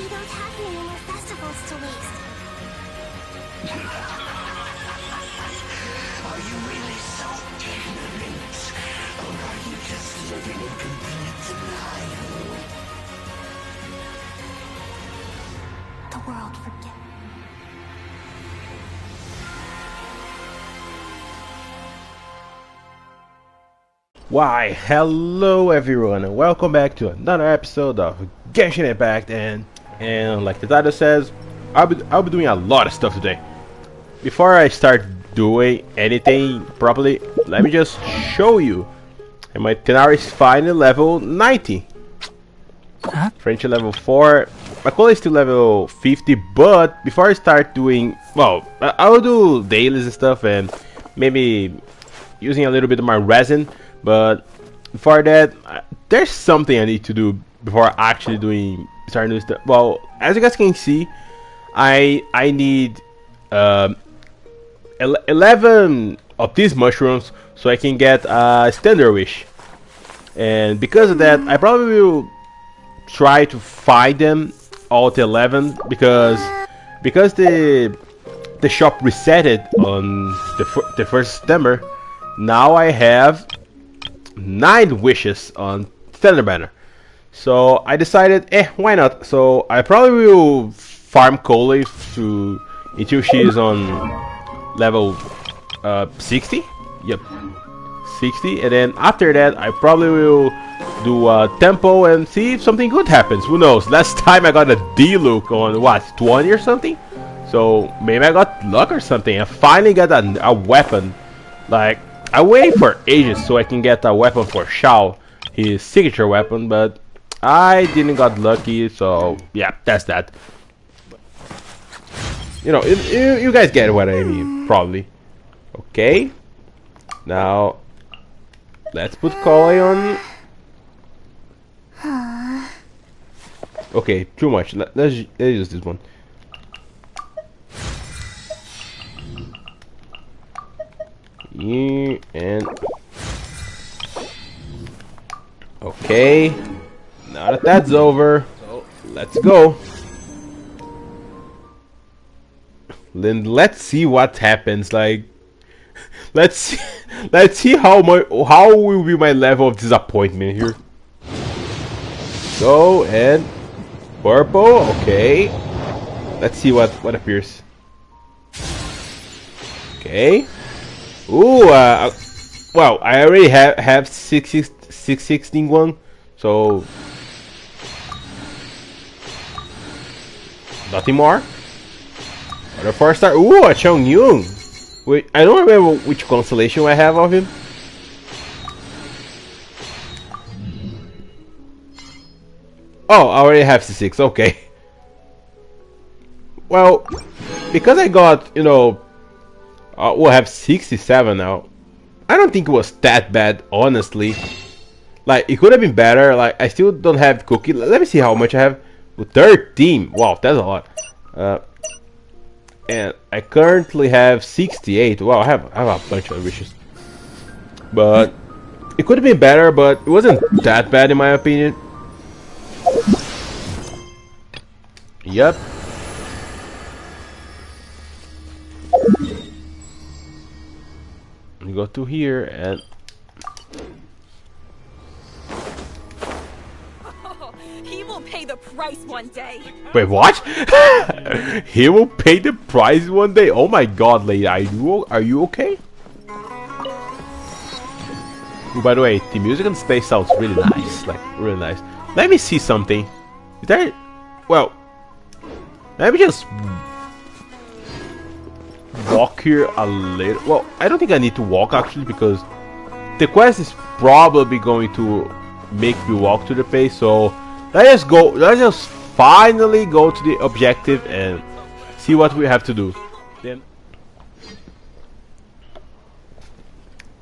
We don't have many more festivals to waste. Are you really so ignorant? Or are you just living in complete denial? The world forget. Why, hello everyone, and welcome back to another episode of Genshin Impact. And like the title says, I'll be doing a lot of stuff today. Before I start doing anything properly, let me just show you. And my Tenari is finally level 90. French level 4. My Cola is still level 50, but before I start doing, well, I'll do dailies and stuff, and maybe using a little bit of my resin. But before that, there's something I need to do before actually starting doing stuff. Well, as you guys can see, I need 11 of these mushrooms so I can get a standard wish. And because of that, I probably will try to find them all to 11 because the shop resetted on the 1st September. Now I have 9 wishes on standard banner, so I decided, why not? So I probably will farm Coley until she is on level 60. Yep, 60, and then after that I probably will do a tempo and see if something good happens. Who knows? Last time I got a D-look on what, 20 or something, so maybe I got luck or something. I finally got a weapon. Like, I waited for ages so I can get a weapon for Shao, his signature weapon, but I didn't got lucky, so yeah, that's that. You know, you guys get what I mean, probably. Okay, now let's put Koi on. Okay, too much. Let's use this one. And okay, now that that's over, so let's go. Then let's see what happens. Like, let's see how will be my level of disappointment here. Go and purple. Okay, let's see what appears. Okay. Ooh, well, I already have 616 one, so nothing more. Another 4-star. Ooh, a Chongyun. Wait, I don't remember which constellation I have of him. Oh, I already have 6. Okay. Well, because I got, you know, we'll have 67 now. I don't think it was that bad, honestly. Like, it could have been better. Like, I still don't have Cookie. Let me see how much I have. 13. Wow, that's a lot. And I currently have 68. Wow, I have a bunch of wishes. But it could have been better, but it wasn't that bad in my opinion. Yep. You go to here and he will pay the price one day. wait, what? He will pay the price one day. Oh my god, lady, are you okay? Ooh, by the way, the music on space sounds really nice, like really nice. Let me see something. Is there? Well, let me just walk here a little. Well, I don't think I need to walk actually, because the quest is probably going to make me walk to the place. So let's just finally go to the objective and see what we have to do. Then,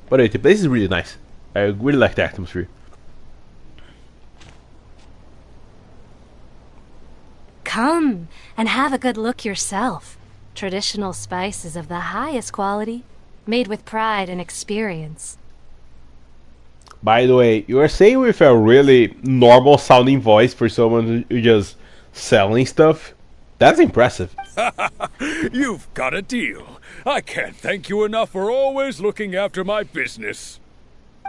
by the way, the place is really nice. I really like the atmosphere. Come and have a good look yourself. Traditional spices of the highest quality, made with pride and experience. By the way, you are saying with a really normal sounding voice for someone who just selling stuff. That's impressive. You've got a deal. I can't thank you enough for always looking after my business.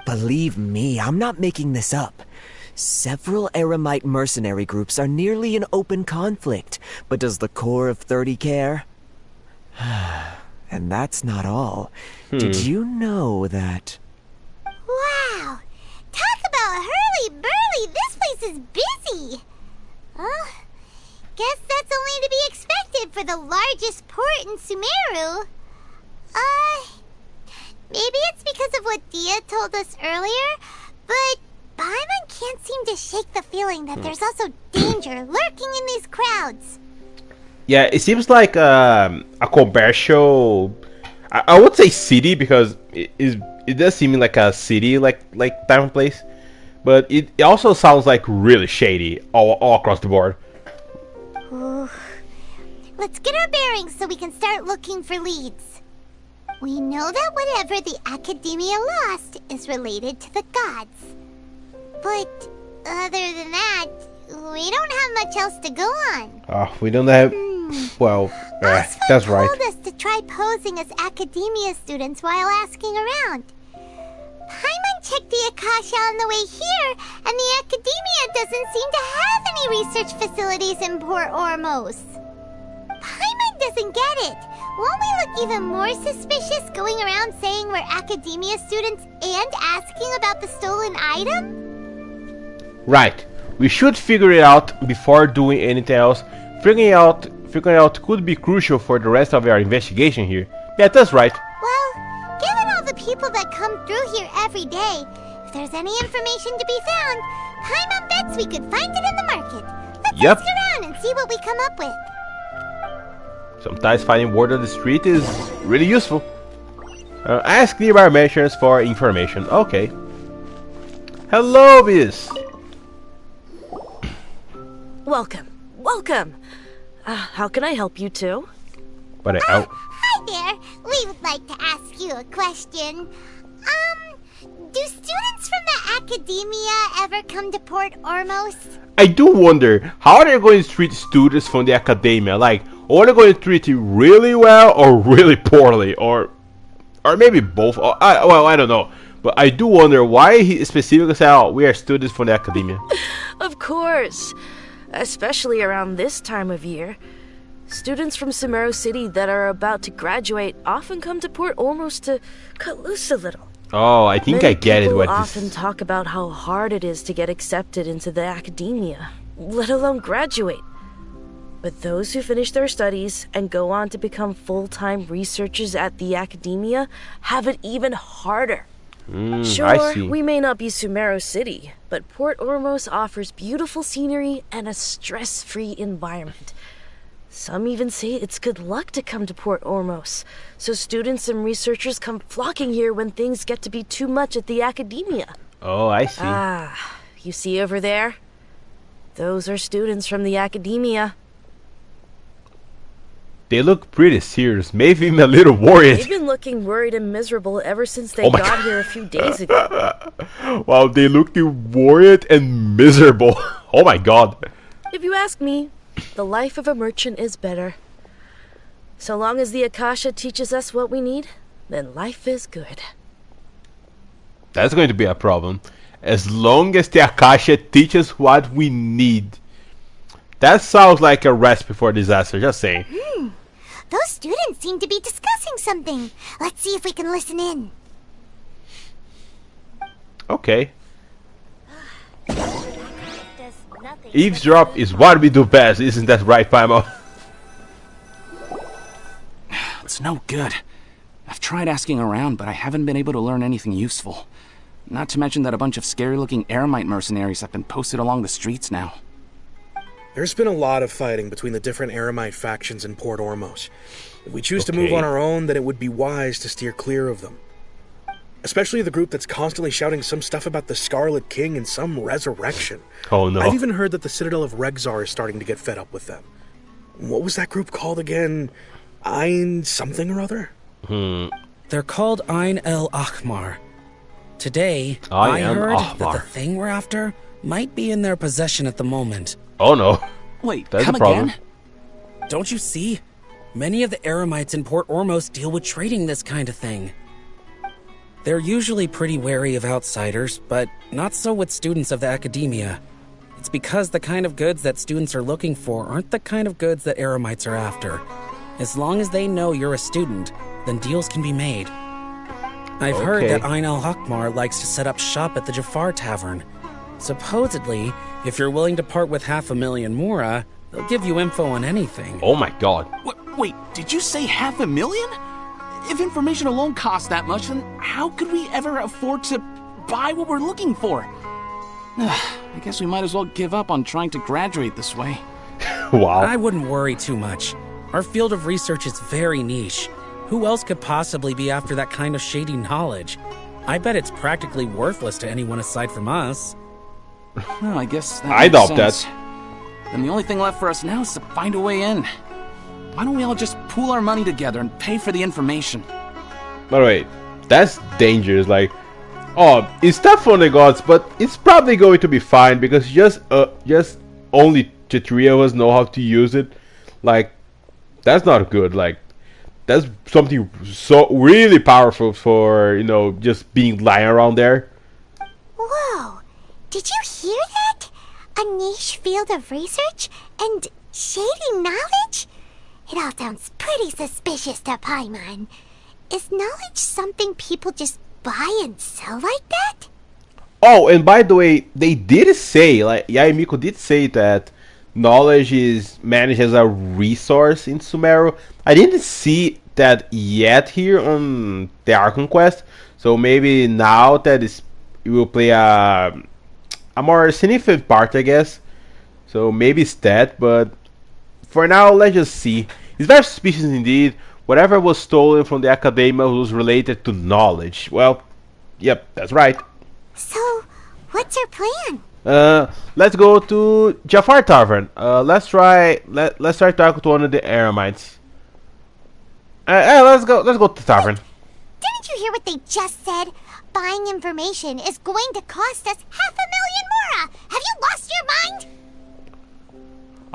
Believe me, I'm not making this up. Several Eremite mercenary groups are nearly in open conflict, but does the core of 30 care? And that's not all. Did you know that... Wow! Talk about hurly-burly! This place is busy! Well, guess that's only to be expected for the largest port in Sumeru. Maybe it's because of what Dia told us earlier, but Paimon can't seem to shake the feeling that there's also danger lurking in these crowds. Yeah, it seems like a commercial. I would say city because it does seem like a city like type of place, but it also sounds like really shady all across the board. Ooh. Let's get our bearings so we can start looking for leads. We know that whatever the Academia lost is related to the gods. But other than that, we don't have much else to go on. We don't have. Well, that's right. Told us to try posing as Academia students while asking around. Paimon checked the Akasha on the way here, and the Academia doesn't seem to have any research facilities in Port Ormos. Paimon doesn't get it. Won't we look even more suspicious going around saying we're Academia students and asking about the stolen item? Right. We should figure it out before doing anything else. Figuring out could be crucial for the rest of our investigation here. Yeah, that's right. Well, given all the people that come through here every day, if there's any information to be found, Paimon bets we could find it in the market. Let's ask around and see what we come up with. Sometimes finding word on the street is really useful. Ask nearby merchants for information. Okay. Hello, Biz. Welcome. Welcome. How can I help you two? But Hi there. We would like to ask you a question. Do students from the Academia ever come to Port Ormos? I do wonder how are they going to treat students from the Academia. Like, are they going to treat you really well or really poorly, or maybe both? I don't know. But I do wonder why he specifically said, "Oh, we are students from the Academia." Of course. Especially around this time of year. Students from Sumeru City that are about to graduate often come to Port Ormos to cut loose a little. Oh, I think I get it. What People often talk about how hard it is to get accepted into the Academia, let alone graduate. But those who finish their studies and go on to become full-time researchers at the Academia have it even harder. Sure, we may not be Sumeru City, but Port Ormos offers beautiful scenery and a stress-free environment. Some even say it's good luck to come to Port Ormos, so students and researchers come flocking here when things get to be too much at the Academia. Oh, I see. You see over there? Those are students from the Academia. They look pretty serious, maybe even a little worried. They've been looking worried and miserable ever since they got here a few days ago. Wow, they look worried and miserable. Oh my god. If you ask me, the life of a merchant is better. So long as the Akasha teaches us what we need, then life is good. That's going to be a problem. As long as the Akasha teaches what we need. That sounds like a recipe for disaster, just saying. Those students seem to be discussing something. Let's see if we can listen in. Okay. Eavesdrop is what we do best, isn't that right, Paimon? It's no good. I've tried asking around, but I haven't been able to learn anything useful. Not to mention that a bunch of scary-looking Eremite mercenaries have been posted along the streets now. There's been a lot of fighting between the different Eremite factions in Port Ormos. If we choose to move on our own, then it would be wise to steer clear of them. Especially the group that's constantly shouting some stuff about the Scarlet King and some resurrection. Oh no. I've even heard that the Citadel of Regzar is starting to get fed up with them. What was that group called again? Ein something or other? They're called Ein El Akhmar. Today, I heard that the thing we're after might be in their possession at the moment. Oh no. Wait, That's come a problem. again? Don't you see? Many of the Eremites in Port Ormos deal with trading this kind of thing. They're usually pretty wary of outsiders, but not so with students of the academia. It's because the kind of goods that students are looking for aren't the kind of goods that Eremites are after. As long as they know you're a student, then deals can be made. I've heard that Ain al-Hakmar likes to set up shop at the Jafar Tavern. Supposedly, if you're willing to part with 500,000 mora, they'll give you info on anything. Oh my god. Wait, did you say 500,000? If information alone costs that much, then how could we ever afford to buy what we're looking for? I guess we might as well give up on trying to graduate this way. Wow. I wouldn't worry too much. Our field of research is very niche. Who else could possibly be after that kind of shady knowledge? I bet it's practically worthless to anyone aside from us. Well, I guess that I makes doubt sense. that. Then the only thing left for us now is to find a way in. Why don't we all just pool our money together and pay for the information? By the way, that's dangerous. Like, oh, it's tough on the gods, but it's probably going to be fine because just only the three of us know how to use it. Like, that's not good. Like, that's something so really powerful for, you know, just being lying around there. Whoa! Did you hear that? A niche field of research and shady knowledge? It all sounds pretty suspicious to Paimon. Is knowledge something people just buy and sell like that? Oh, and by the way, they did say, like, Yagami-kun did say that knowledge is managed as a resource in Sumeru. I didn't see that yet here on the Archon quest, so maybe now that it will play a more significant part, I guess. So maybe it's that, but for now, let's just see. It's very suspicious indeed. Whatever was stolen from the Academia was related to knowledge. Well, yep, that's right. So, what's our plan? Let's go to Jafar Tavern. Let's try talking to one of the Eremites. Let's go to the tavern. Didn't you hear what they just said? Buying information is going to cost us 500,000 mora. Have you lost your mind?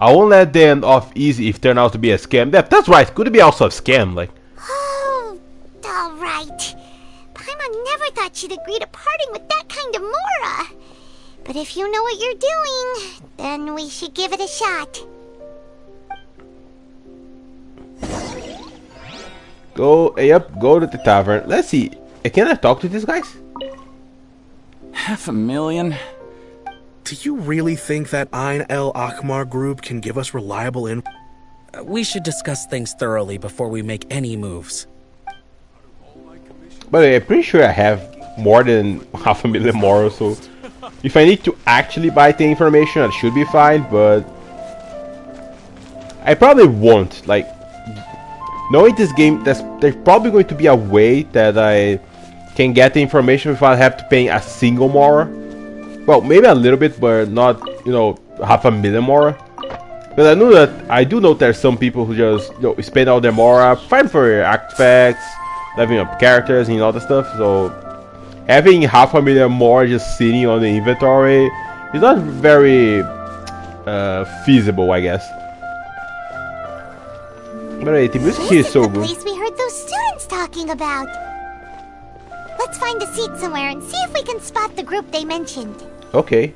I won't let them off easy if it turn out to be a scam. That's right. Could it be also a scam? Like. Oh, all right. Paimon never thought she'd agree to parting with that kind of mora. But if you know what you're doing, then we should give it a shot. Go to the tavern. Let's see. Can I talk to these guys? 500,000? Do you really think that Ain al-Akmar group can give us reliable info? We should discuss things thoroughly before we make any moves. But I'm pretty sure I have more than 500,000 more, so if I need to actually buy the information, I should be fine, but I probably won't. Like, knowing this game, there's probably going to be a way that I can get the information without having to pay a single more. Well, maybe a little bit, but not, you know, 500,000 more. But I do know there's some people who just, you know, spend all their mora fighting for artifacts, leveling up characters and all that stuff. So having 500,000 more just sitting on the inventory is not very feasible, I guess. But hey, the music here is so good. This is the place we heard those students talking about. Let's find a seat somewhere and see if we can spot the group they mentioned. Okay.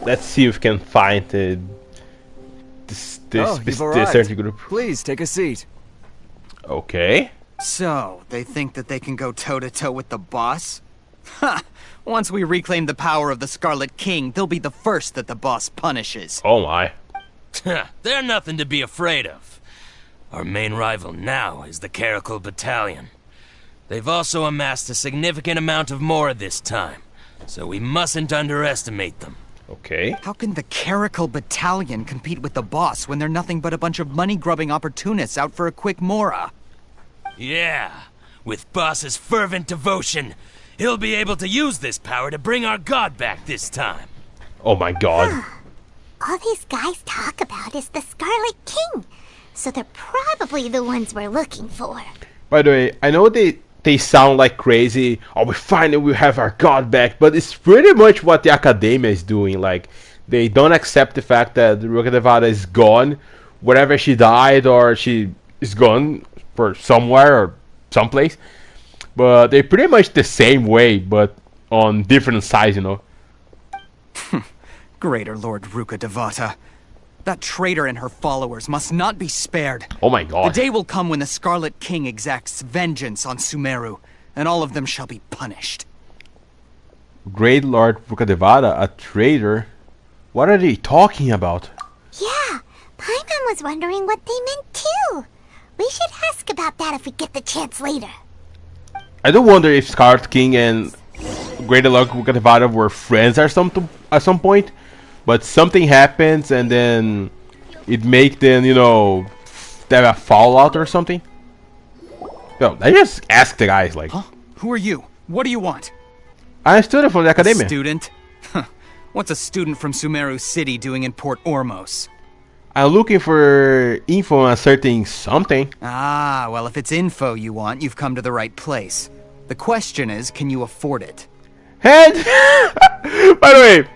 Let's see if we can find this certain group. Please take a seat. Okay. So, they think that they can go toe-to-toe with the boss? Ha! Once we reclaim the power of the Scarlet King, they'll be the first that the boss punishes. Oh my. They're nothing to be afraid of. Our main rival now is the Caracal Battalion. They've also amassed a significant amount of mora this time, so we mustn't underestimate them. Okay. How can the Caracal Battalion compete with the boss when they're nothing but a bunch of money-grubbing opportunists out for a quick mora? Yeah, with boss's fervent devotion, he'll be able to use this power to bring our god back this time. Oh my god. All these guys talk about is the Scarlet King, so they're probably the ones we're looking for. By the way, I know they sound like crazy. Oh, we finally will have our god back, but it's pretty much what the Academia is doing. Like, they don't accept the fact that Rukadevada is gone, wherever she died or she is gone for somewhere or someplace. But they're pretty much the same way, but on different sides, you know. Greater Lord Rukadevata. That traitor and her followers must not be spared. Oh my god. The day will come when the Scarlet King exacts vengeance on Sumeru, and all of them shall be punished. Great Lord Rukadevada, a traitor? What are they talking about? Yeah, Paimon was wondering what they meant too. We should ask about that if we get the chance later. I do wonder if Scarlet King and Great Lord Rukadevada were friends or something at some point, but something happens and then it makes them, you know, have a fallout or something. Yo, I just asked the guys like, huh? Who are you? What do you want? I'm a student from the academia. Student? What's a student from Sumeru City doing in Port Ormos? I'm looking for info on a certain something. Ah, well, if it's info you want, you've come to the right place. The question is, can you afford it? And, by the way,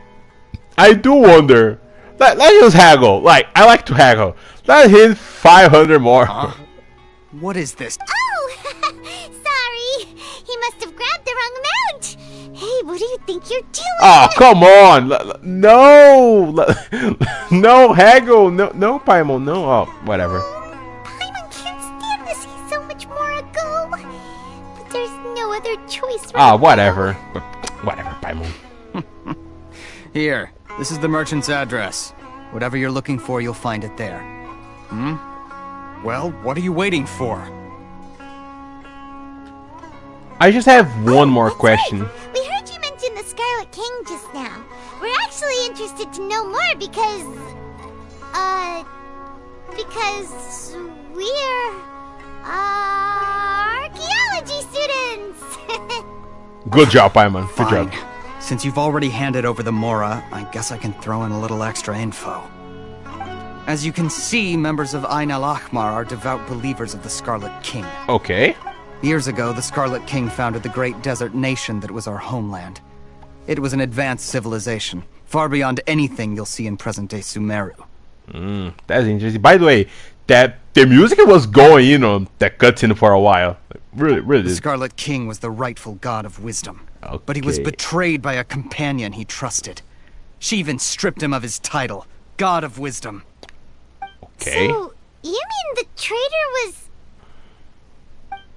I do wonder. Let's just haggle. Like, I like to haggle. Let's hit 500 more. Huh? What is this? Oh! Sorry! He must have grabbed the wrong amount! Hey, what do you think you're doing? Oh, come on! No! No, haggle! No, Paimon, no. Oh, whatever. Paimon can't stand to see so much more ago. But there's no other choice, right? Ah, whatever. Whatever, Paimon. Here, this is the merchant's address. Whatever you're looking for, you'll find it there. Hmm? Well, what are you waiting for? I just have one more question. Right. We heard you mention the Scarlet King just now. We're actually interested to know more because we're archaeology students. Good job, Paimon. Good Fine. job. Since you've already handed over the Mora, I guess I can throw in a little extra info. As you can see, members of Ain al-Ahmar are devout believers of the Scarlet King. Okay. Years ago, the Scarlet King founded the great desert nation that was our homeland. It was an advanced civilization, far beyond anything you'll see in present-day Sumeru. That's interesting. By the way, that the music was going, you know, that cutscene for a while. Really. The Scarlet King was the rightful god of wisdom. Okay. But he was betrayed by a companion he trusted. She even stripped him of his title, God of Wisdom. Okay. So, you mean the traitor was...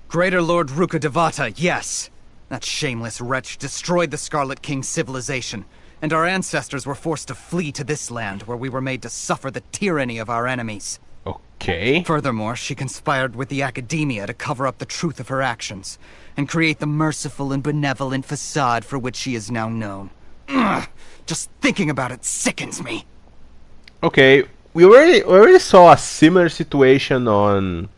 Greater Lord Rukadevata, yes. That shameless wretch destroyed the Scarlet King's civilization, and our ancestors were forced to flee to this land where we were made to suffer the tyranny of our enemies. Okay. Furthermore, she conspired with the Academia to cover up the truth of her actions, and create the merciful and benevolent facade for which she is now known. Ugh, just thinking about it sickens me. Okay, we already saw a similar situation on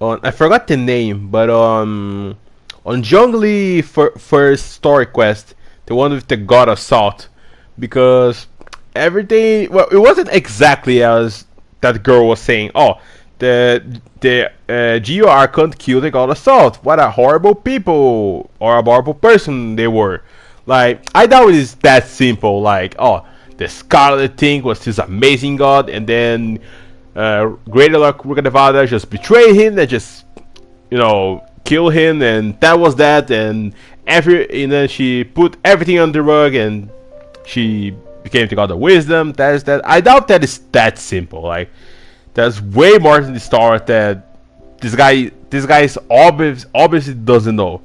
I forgot the name, but on Zhongli first story quest, the one with the God of Salt, because everything, well, it wasn't exactly as that girl was saying. Oh, the Geo Archon killed the God of Salt. What a horrible people, or a horrible person they were. Like, I doubt it's that simple. Like, oh, the Scarlet thing was this amazing god, and then Greater Lord Rukadevada just betrayed him and just, you know, kill him, and that was that. And then she put everything on the rug, and she became the god of wisdom. That is that. I doubt that is that simple. Like, there's way more to the story that this guy is obviously doesn't know.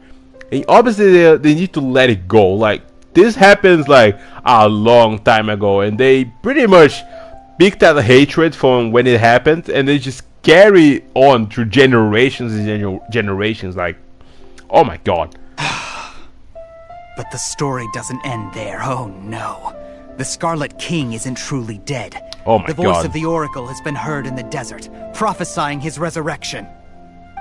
And obviously they need to let it go. Like, this happens like a long time ago, and they pretty much picked that hatred from when it happened, and they just carry on through generations and generations. Like, oh my god. But the story doesn't end there. Oh no. The Scarlet King isn't truly dead. Oh my god. The voice of the Oracle has been heard in the desert, prophesying his resurrection.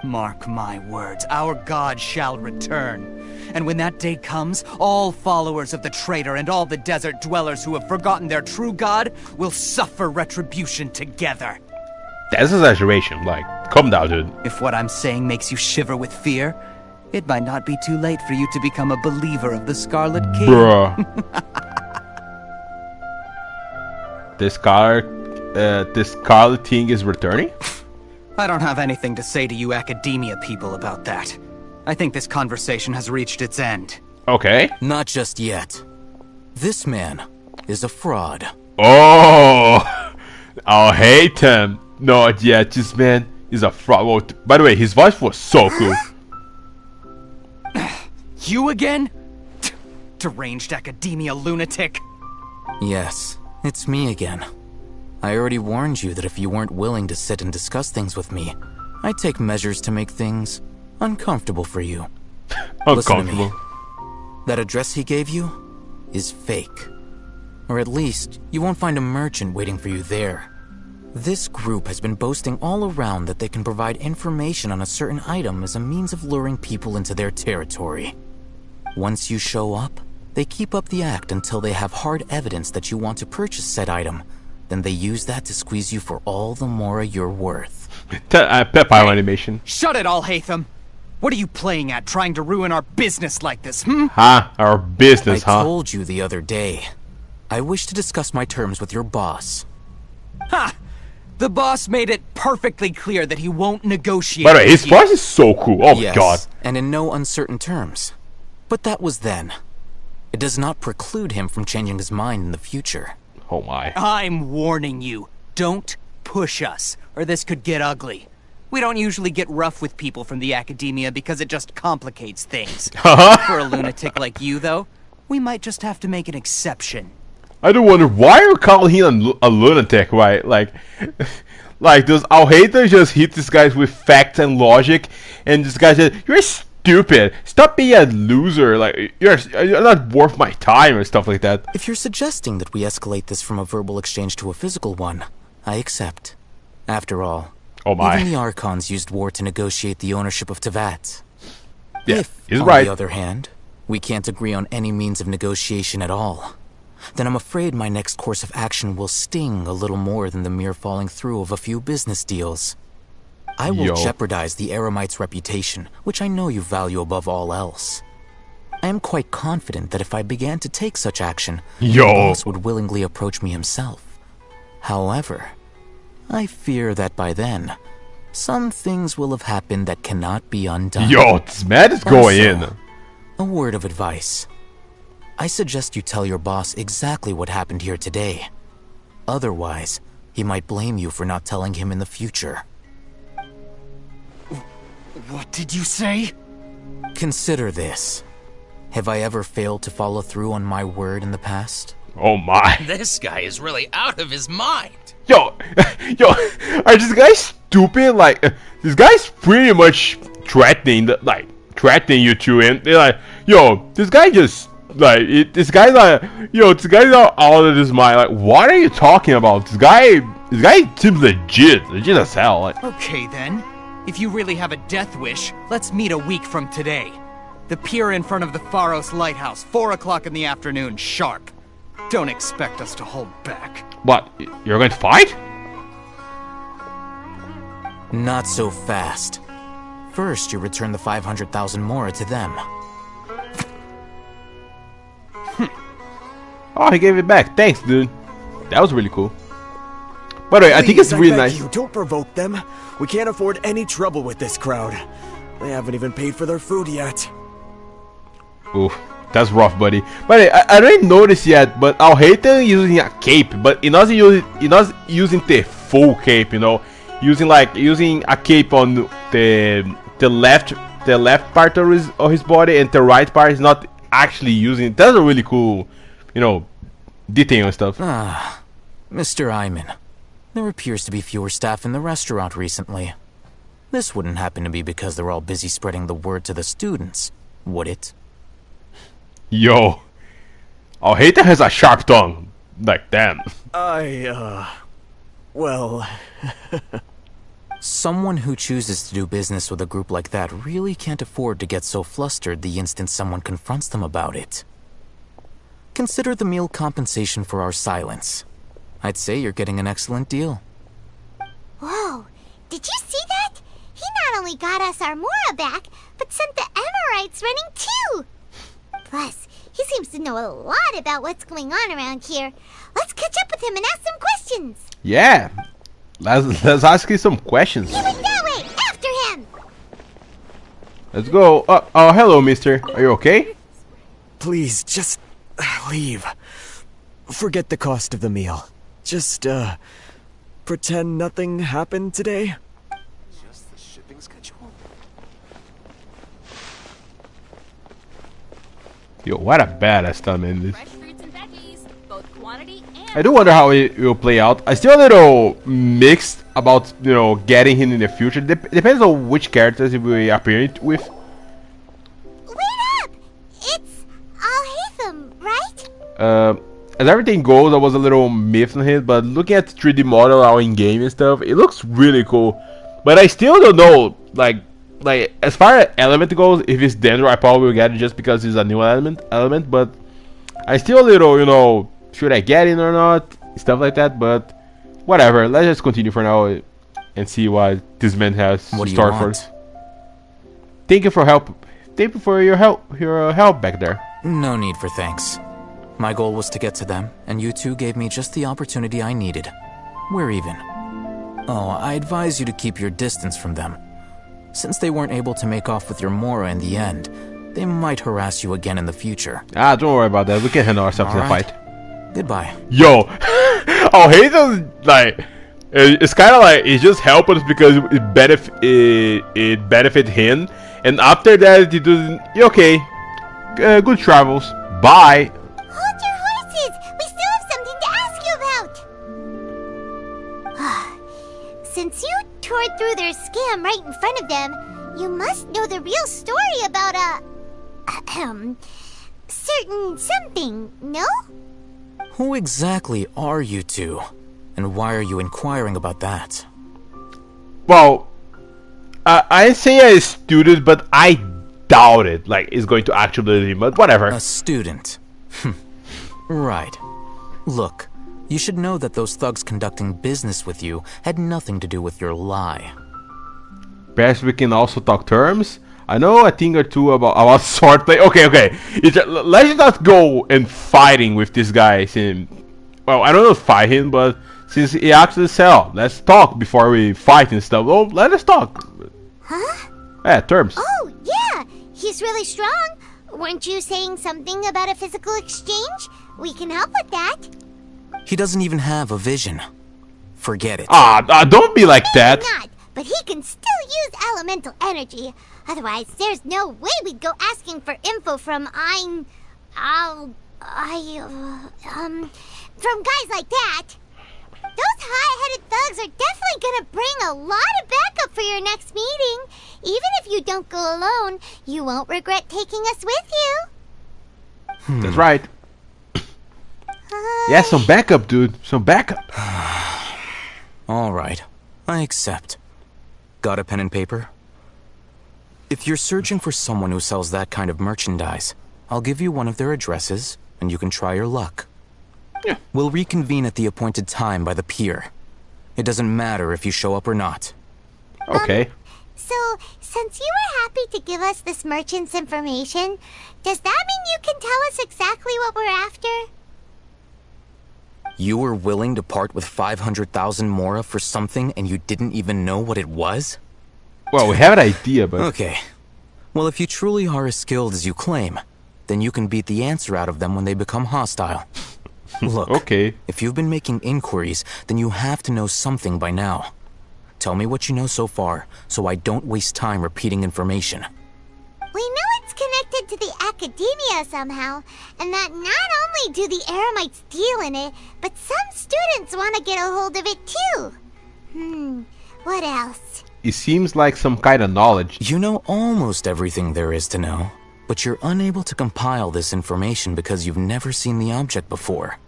Mark my words, our god shall return. And when that day comes, all followers of the traitor and all the desert dwellers who have forgotten their true god will suffer retribution together. That's exaggeration. Like, calm down, dude. If what I'm saying makes you shiver with fear, it might not be too late for you to become a believer of the Scarlet King. Bruh. this scarlet thing is returning? I don't have anything to say to you academia people about that. I think this conversation has reached its end. Okay. Not just yet. This man is a fraud. Oh, Alhaitham. Not yet. This man is a fraud. Well, by the way, his voice was so cool. You again? Deranged academia lunatic. Yes, it's me again. I already warned you that if you weren't willing to sit and discuss things with me, I'd take measures to make things uncomfortable for you. Uncomfortable. Listen to me. That address he gave you is fake. Or at least, you won't find a merchant waiting for you there. This group has been boasting all around that they can provide information on a certain item as a means of luring people into their territory. Once you show up, they keep up the act until they have hard evidence that you want to purchase said item. Then they use that to squeeze you for all the more you're worth. Pep animation. Shut it, Alhaitham. What are you playing at, trying to ruin our business like this, hmm? Our business, I told you the other day. I wish to discuss my terms with your boss. Ha! The boss made it perfectly clear that he won't negotiate. By the way, his voice is so cool. Oh my god. And in no uncertain terms. But that was then. It does not preclude him from changing his mind in the future. Oh my. I'm warning you. Don't push us, or this could get ugly. We don't usually get rough with people from the academia because it just complicates things. For a lunatic like you, though, we might just have to make an exception. I do wonder why you're calling him a lunatic, right? Like does Alhaitham just hit these guys with facts and logic, and this guy said, "You're stupid. Stop being a loser. Like you're not worth my time," or stuff like that. If you're suggesting that we escalate this from a verbal exchange to a physical one, I accept. After all, even the Archons used war to negotiate the ownership of Tevat. Yeah, if, he's on right. the other hand, we can't agree on any means of negotiation at all, then I'm afraid my next course of action will sting a little more than the mere falling through of a few business deals. I will jeopardize the Eremite's reputation, which I know you value above all else. I am quite confident that if I began to take such action, the boss would willingly approach me himself. However, I fear that by then, some things will have happened that cannot be undone. This man is going in. A word of advice. I suggest you tell your boss exactly what happened here today. Otherwise, he might blame you for not telling him in the future. What did you say? Consider this. Have I ever failed to follow through on my word in the past? Oh my. This guy is really out of his mind. Are this guy stupid? Like, this guy's pretty much threatening you two, and they're like, this guy just, this guy's not out of his mind. Like, what are you talking about? This guy seems legit as hell. Like, okay then, if you really have a death wish, let's meet a week from today. The pier in front of the Pharos Lighthouse, 4 o'clock in the afternoon, sharp. Don't expect us to hold back. What? You're going to fight? Not so fast. First, you return the 500,000 mora to them. Oh, he gave it back. Thanks, dude. That was really cool. By the way, I think it's really nice. Don't provoke them. We can't afford any trouble with this crowd. They haven't even paid for their food yet. Oof, that's rough, buddy. But I didn't notice yet, but Alhaitham using a cape, but he not using the full cape, using a cape on the left part of his body, and the right part is not actually using it. That's a really cool, detail and stuff. Mr. Iman, there appears to be fewer staff in the restaurant recently. This wouldn't happen to be because they're all busy spreading the word to the students, would it? Alhaitham has a sharp tongue. Like, damn. Well... Someone who chooses to do business with a group like that really can't afford to get so flustered the instant someone confronts them about it. Consider the meal compensation for our silence. I'd say you're getting an excellent deal. Whoa, did you see that? He not only got us our Mora back, but sent the Emirites running too. Plus, he He seems to know a lot about what's going on around here. Let's catch up with him and ask some questions. Yeah. Let's ask you some questions. He went that way. After him. Let's go. Oh, hello, mister. Are you okay? Please, just leave. Forget the cost of the meal. Just, pretend nothing happened today. Just the shipping schedule? Yo, what a badass time in this. Fresh fruits and veggies, both quantity and I do wonder how it will play out. I'm still a little mixed about, you know, getting him in the future. Depends on which characters he will appear with. Wait up! It's Alhaitham, right? As everything goes, I was a little miffed on it, but looking at the 3D model out in game and stuff, it looks really cool. But I still don't know, like as far as element goes, if it's Dendro, I probably will get it just because it's a new element. But I still a little, you know, should I get it or not, stuff like that. But whatever, let's just continue for now and see what this man has to start for us. Thank you for help. Thank you for your help back there. No need for thanks. My goal was to get to them, and you two gave me just the opportunity I needed. We're even. Oh, I advise you to keep your distance from them. Since they weren't able to make off with your Mora in the end, they might harass you again in the future. Ah, don't worry about that. We can handle ourselves in the fight. Goodbye. Yo, Alhaitham, like, it's kind of like it just helped us because it benefit him, and after that, it doesn't. Okay, good travels. Bye. Hold your horses! We still have something to ask you about! Since you tore through their scam right in front of them, you must know the real story about certain something, no? Who exactly are you two? And why are you inquiring about that? Well, I say a student, but I doubt it. Like, it's going to actually be, but whatever. A student. Right. Look, you should know that those thugs conducting business with you had nothing to do with your lie. Perhaps we can also talk terms. I know a thing or two about swordplay. Okay. Let's not go and fighting with this guy. Well, I don't know if fight him, but since he actually sell, let's talk before we fight and stuff. Oh, let us talk. Huh? Yeah, terms. Oh, yeah. He's really strong. Weren't you saying something about a physical exchange? We can help with that. He doesn't even have a vision. Forget it. Don't be like that. Maybe not, but he can still use elemental energy. Otherwise, there's no way we'd go asking for info from from guys like that. Those high-headed thugs are definitely gonna bring a lot of backup for your next meeting. Even if you don't go alone, you won't regret taking us with you. That's right. Yeah, some backup, dude. Some backup. Alright, I accept. Got a pen and paper? If you're searching for someone who sells that kind of merchandise, I'll give you one of their addresses, and you can try your luck. Yeah. We'll reconvene at the appointed time by the pier. It doesn't matter if you show up or not. Okay. So, since you were happy to give us this merchant's information, does that mean you can tell us exactly what we're after? You were willing to part with 500,000 Mora for something and you didn't even know what it was? Well, we have an idea, but... Okay. Well, if you truly are as skilled as you claim, then you can beat the answer out of them when they become hostile. Look, okay. If you've been making inquiries, then you have to know something by now. Tell me what you know so far, so I don't waste time repeating information. We know it's connected to the academia somehow, and that not only do the Eremites deal in it, but some students want to get a hold of it too. What else? It seems like some kind of knowledge. You know almost everything there is to know, but you're unable to compile this information because you've never seen the object before.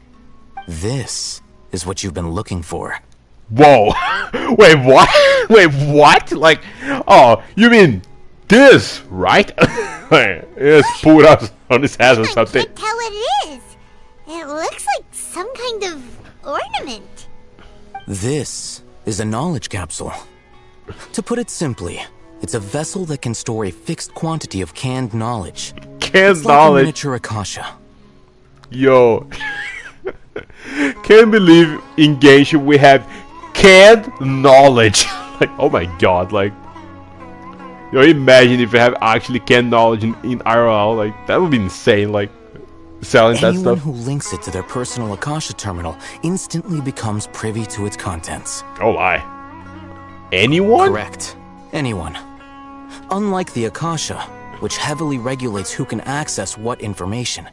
This is what you've been looking for. Whoa! Wait, what? Wait, what? Like, oh, you mean this, right? It's pulled up on his head or something. I can't tell what it is. It looks like some kind of ornament. This is a knowledge capsule. To put it simply, it's a vessel that can store a fixed quantity of canned knowledge. Canned it's like knowledge. a miniature Akasha, Yo. Can't believe in Genshin we have canned knowledge. Like, oh my god, like. You know, imagine if you have actually canned knowledge in IRL, like, that would be insane, like, selling that Anyone stuff. who links it to their personal Akasha terminal instantly becomes privy to its contents. Oh my. Anyone? Correct. Anyone. Unlike the Akasha, which heavily regulates who can access what information,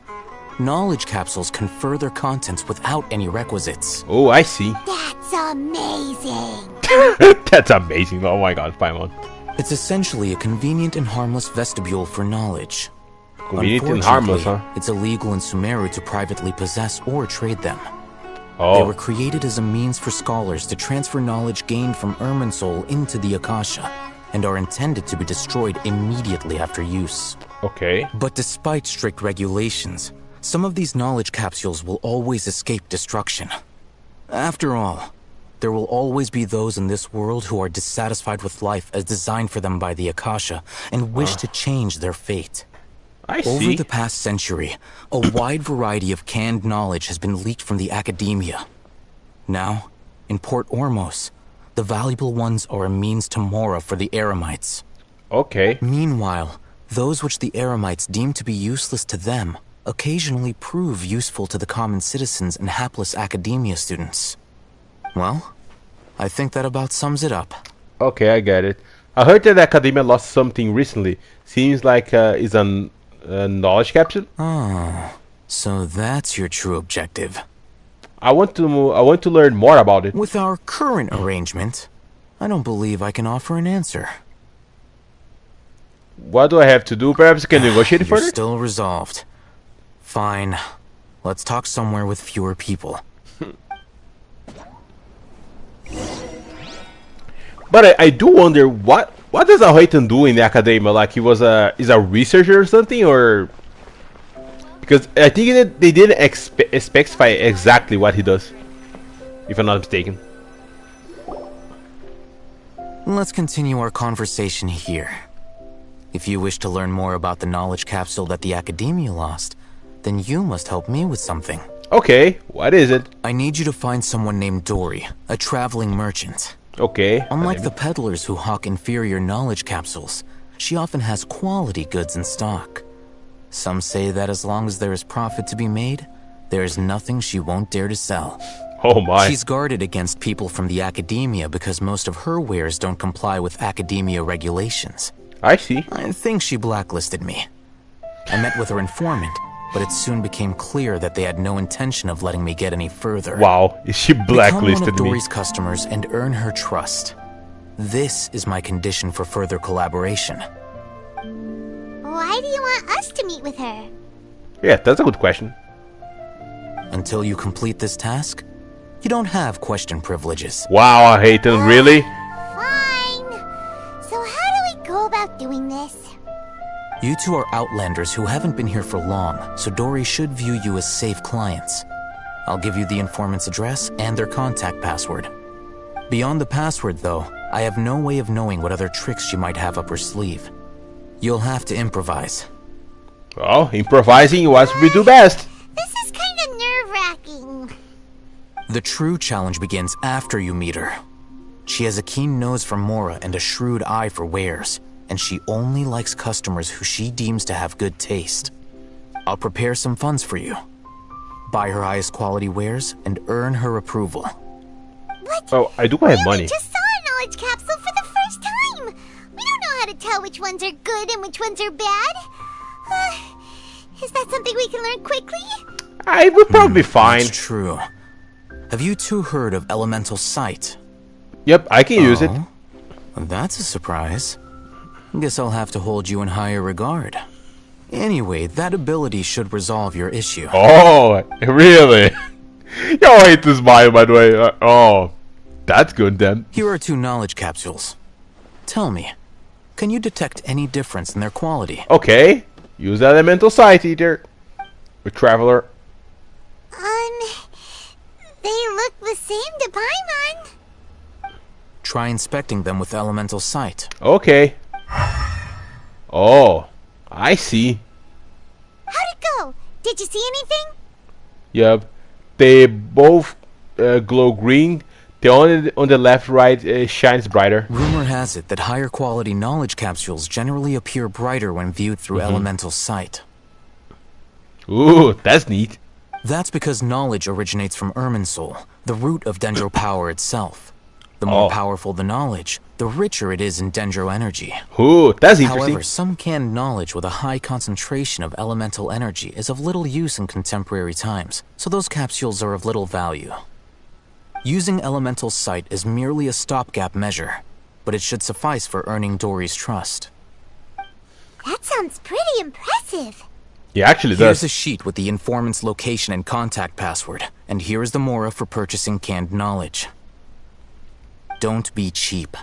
knowledge capsules confer their contents without any requisites. Oh, I see. That's amazing. That's amazing. Oh my god, Paimon. It's essentially a convenient and harmless vestibule for knowledge. Convenient and harmless, huh? It's illegal in Sumeru to privately possess or trade them. Oh. They were created as a means for scholars to transfer knowledge gained from Irminsul into the Akasha, and are intended to be destroyed immediately after use. Okay. But despite strict regulations, some of these knowledge capsules will always escape destruction. After all, there will always be those in this world who are dissatisfied with life as designed for them by the Akasha and wish to change their fate. I see. Over the past century, a wide variety of canned knowledge has been leaked from the academia. Now, in Port Ormos, the valuable ones are a means to Mora for the Eremites. Okay. Meanwhile, those which the Eremites deem to be useless to them occasionally prove useful to the common citizens and hapless academia students. Well, I think that about sums it up. Okay, I get it. I heard that Academia lost something recently. Seems like it's a knowledge capsule. Oh, so that's your true objective. I want to learn more about it. With our current arrangement, I don't believe I can offer an answer. What do I have to do? Perhaps I can negotiate it You're further? still resolved. Fine. Let's talk somewhere with fewer people. But I do wonder what does Alhaitham do in the academia? Like he was is a researcher or something, or because I think they didn't specify exactly what he does, if I'm not mistaken. Let's continue our conversation here. If you wish to learn more about the knowledge capsule that the academia lost, then you must help me with something. Okay, what is it? I need you to find someone named Dory, a traveling merchant. Okay. Unlike the peddlers who hawk inferior knowledge capsules, she often has quality goods in stock. Some say that as long as there is profit to be made, there is nothing she won't dare to sell. Oh my. She's guarded against people from the academia because most of her wares don't comply with academia regulations. I see. I think she blacklisted me. I met with her informant, but it soon became clear that they had no intention of letting me get any further. Wow, she blacklisted Become one of me. Dory's customers and earn her trust. This is my condition for further collaboration. Why do you want us to meet with her? Yeah, that's a good question. Until you complete this task, you don't have question privileges. Wow, Alhaitham, really? Fine. So how do we go about doing this? You two are outlanders who haven't been here for long, so Dory should view you as safe clients. I'll give you the informant's address and their contact password. Beyond the password, though, I have no way of knowing what other tricks she might have up her sleeve. You'll have to improvise. Well, improvising is what we do best. This is kind of nerve-wracking. The true challenge begins after you meet her. She has a keen nose for Mora and a shrewd eye for wares, and she only likes customers who she deems to have good taste. I'll prepare some funds for you. Buy her highest quality wares and earn her approval. What? Oh, I do have money. We just saw a knowledge capsule for the first time. We don't know how to tell which ones are good and which ones are bad. Is that something we can learn quickly? I would probably be fine. That's true. Have you two heard of elemental sight? Yep, I can use it. That's a surprise. Guess I'll have to hold you in higher regard. Anyway, that ability should resolve your issue. Oh, really? Yo, I hate this bio, by the way. Oh, that's good then. Here are 2 knowledge capsules. Tell me, can you detect any difference in their quality? Okay, use elemental sight eater. A traveler. They look the same to Paimon. Try inspecting them with elemental sight. Okay. Oh, I see. How'd it go? Did you see anything? Yep. They both glow green. The one on the left right shines brighter. Rumor has it that higher quality knowledge capsules generally appear brighter when viewed through elemental sight. Ooh, that's neat. That's because knowledge originates from Irminsul, the root of Dendro power itself. The more powerful the knowledge, the richer it is in Dendro energy. Ooh, that's interesting. However, some canned knowledge with a high concentration of elemental energy is of little use in contemporary times, so those capsules are of little value. Using elemental sight is merely a stopgap measure, but it should suffice for earning Dory's trust. That sounds pretty impressive. Yeah, actually does. Here's a sheet with the informant's location and contact password, and here is the mora for purchasing canned knowledge. Don't be cheap.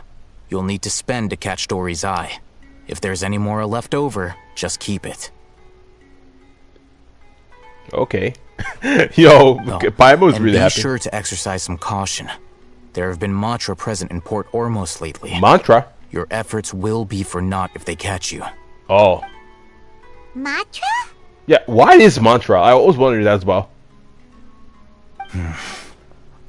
You'll need to spend to catch Dory's eye. If there's any mora left over, just keep it. Okay. Yo, Paimon's really be happy. Sure to exercise some caution. There have been mantra present in Port Ormos lately. Mantra? Your efforts will be for naught if they catch you. Oh. Mantra? Yeah, why is mantra? I always wondered that as well.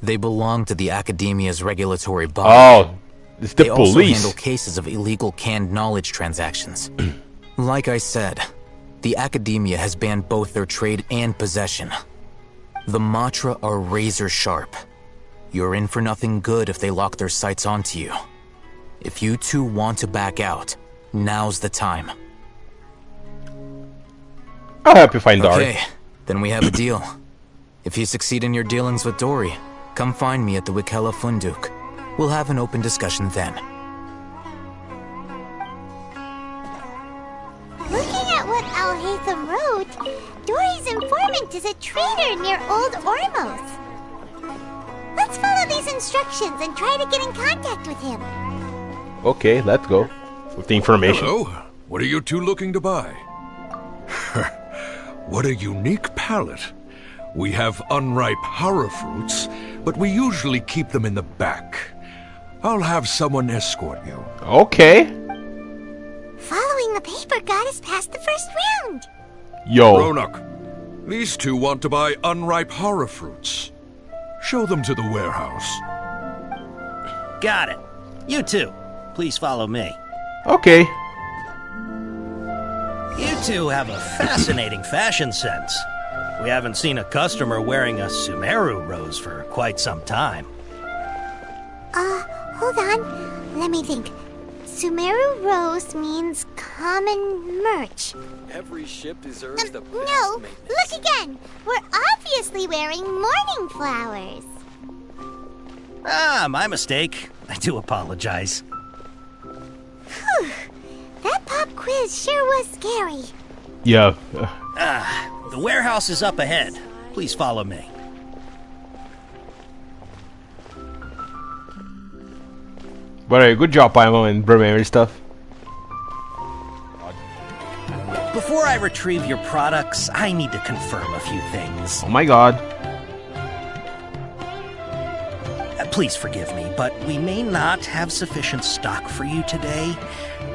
They belong to the Academia's regulatory body. Oh, it's the they police. They also handle cases of illegal canned knowledge transactions. Like I said, the Academia has banned both their trade and possession. The mantra are razor sharp. You're in for nothing good if they lock their sights onto you. If you two want to back out, now's the time. I'll help you find Dory. Okay, then we have a deal. If you succeed in your dealings with Dory, come find me at the Wikela Funduk. We'll have an open discussion then. Looking at what Alhaitham wrote, Dory's informant is a traitor near Old Ormos. Let's follow these instructions and try to get in contact with him. Okay, let's go. With the information. Hello. What are you two looking to buy? What a unique palette. We have unripe horror fruits, but we usually keep them in the back. I'll have someone escort you. Okay. Following the paper got us past the first round. Yo. Ronak, these two want to buy unripe horror fruits. Show them to the warehouse. Got it. You two, please follow me. Okay. You two have a fascinating fashion sense. We haven't seen a customer wearing a Sumeru rose for quite some time. Hold on. Let me think. Sumeru rose means common merch. Every ship deserves the best No, maintenance. look again. We're obviously wearing morning flowers. Ah, my mistake. I do apologize. Whew. That pop quiz sure was scary. Yeah. The warehouse is up ahead. Please follow me. But good job, Paimon, and Brahman stuff. Before I retrieve your products, I need to confirm a few things. Oh my god. Please forgive me, but we may not have sufficient stock for you today.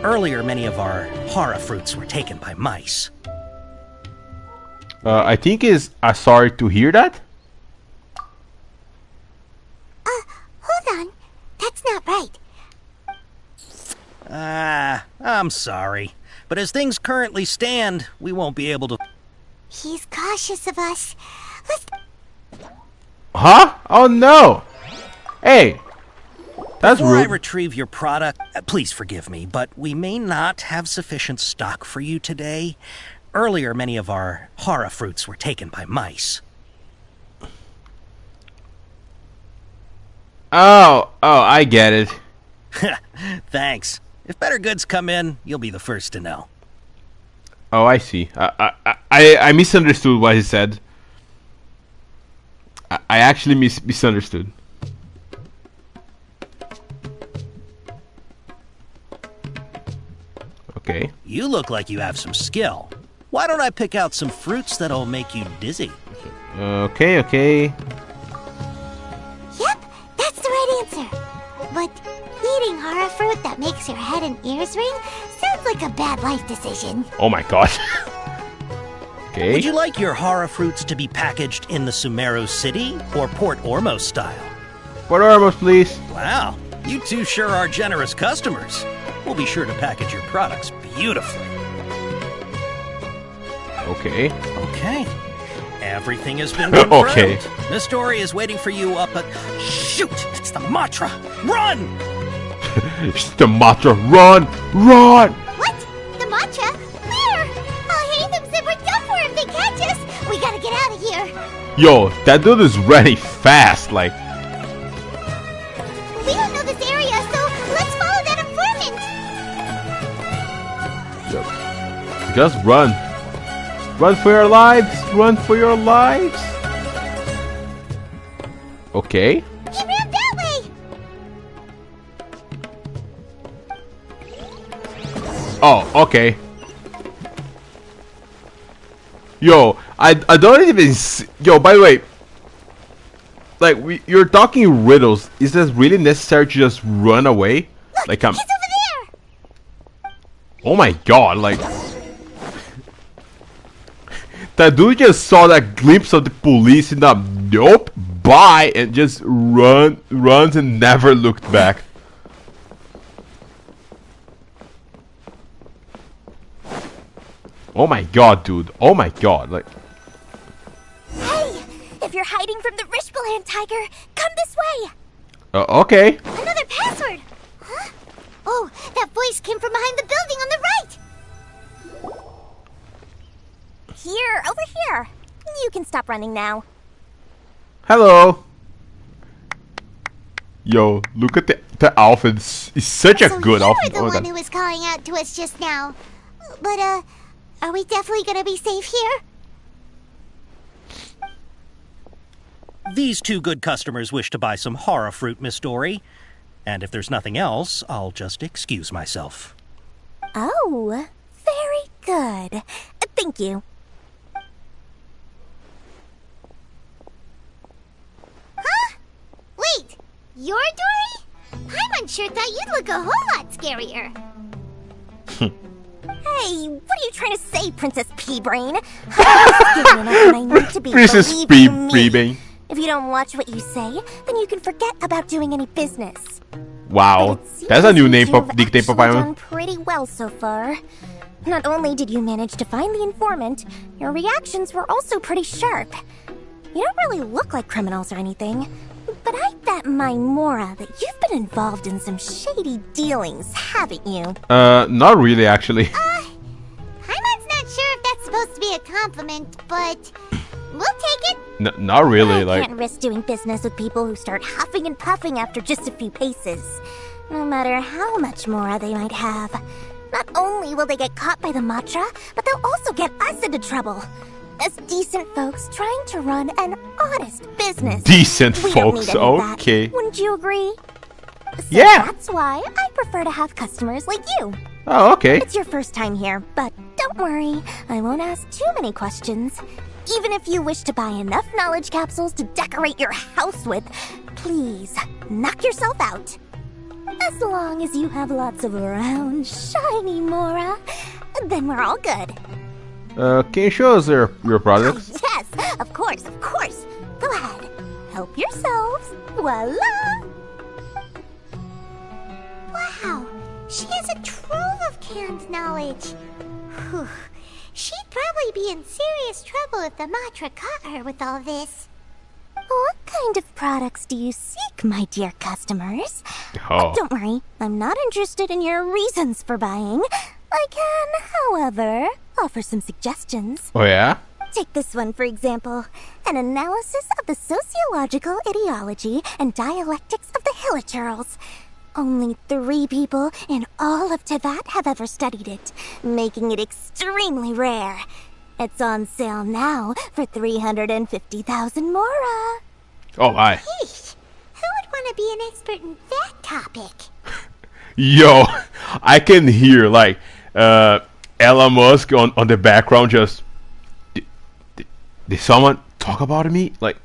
Earlier, many of our hara fruits were taken by mice. I think is sorry to hear that. Hold on. That's not right. I'm sorry. But as things currently stand, we won't be able to... He's cautious of us. Let's... Huh? Oh no! Hey! That's Before I rude. retrieve your product, please forgive me, but we may not have sufficient stock for you today. Earlier, many of our hara fruits were taken by mice. Oh, I get it. Thanks. If better goods come in, you'll be the first to know. Oh, I see. I misunderstood what he said. I actually misunderstood. Okay. You look like you have some skill. Why don't I pick out some fruits that'll make you dizzy? Okay. Yep, that's the right answer. But eating hara fruit that makes your head and ears ring sounds like a bad life decision. Oh my god. Okay. Would you like your horror fruits to be packaged in the Sumeru City or Port Ormos style? Port Ormos, please. Wow, you two sure are generous customers. We'll be sure to package your products beautifully. Okay. Okay. Everything has been confirmed. Okay. Miss Dory is waiting for you up at... Shoot! It's the Matra! Run! It's the Matra. Run! Run! What? The matcha? Where? Alhaitham said we're done for if they catch us. We gotta get out of here. Yo, that dude is running fast. Like, We don't know this area, so let's follow that informant. just run. Run for your lives. Run for your lives. Okay. He ran that way. Oh, okay. Yo, I don't even see, yo, by the way, like, you're talking riddles. Is this really necessary to just run away? Look, like, I'm... He's over there. Oh my god, like... That dude just saw that glimpse of the police in the nope, bye, and just runs and never looked back. Oh my god, dude. Oh my god, like... Hey, if you're hiding from the Rishbaland tiger, come this way. Okay. Another password. Huh? Oh, that voice came from behind the building on the right. Here, over here. You can stop running now. Hello. Yo, look at the outfit. It's such a good you outfit. were the one who was calling out to us just now. But, are we definitely gonna be safe here? These two good customers wish to buy some horror fruit, Miss Dory. And if there's nothing else, I'll just excuse myself. Oh, very good. Thank you. Huh? Wait, you're Dory? I'm unsure thought you'd look a whole lot scarier. Hey, what are you trying to say, Princess Pea-Brain? I'm scared enough than I need to be. Princess believe you me. Pea-Brain. If you don't watch what you say, then you can forget about doing any business. Wow, that's a new name for nickname for You've done Paimon. pretty well so far. Not only did you manage to find the informant, your reactions were also pretty sharp. You don't really look like criminals or anything, but I bet my Mora that you've been involved in some shady dealings, haven't you? Not really, actually. Paimon's not sure if that's supposed to be a compliment, but we'll take it. Not really, I like... can't risk doing business with people who start huffing and puffing after just a few paces. No matter how much Mora they might have. Not only will they get caught by the Matra, but they'll also get us into trouble. As decent folks trying to run an honest business. Decent We don't folks, need any of that. okay. Wouldn't you agree? So Yeah. That's why I prefer to have customers like you. Oh, okay. It's your first time here, but don't worry, I won't ask too many questions. Even if you wish to buy enough knowledge capsules to decorate your house with, please knock yourself out. As long as you have lots of round, shiny Mora, then we're all good. Can you show us your products? Yes, of course, of course. Go ahead. Help yourselves. Voila! Wow, she has a trove of canned knowledge. Whew. She'd probably be in serious trouble if the Matra caught her with all this. What kind of products do you seek, my dear customers? Oh. Don't worry, I'm not interested in your reasons for buying. I can, however, offer some suggestions. Oh, yeah? Take this one, for example. An analysis of the sociological ideology and dialectics of the Hilichurls. Only 3 people in all of Teyvat have ever studied it, making it extremely rare. It's on sale now for 350,000 Mora. Oh, my. Yeesh, who would want to be an expert in that topic? Yo, I can hear, like, Elon Musk on the background just... Did someone talk about me? Like,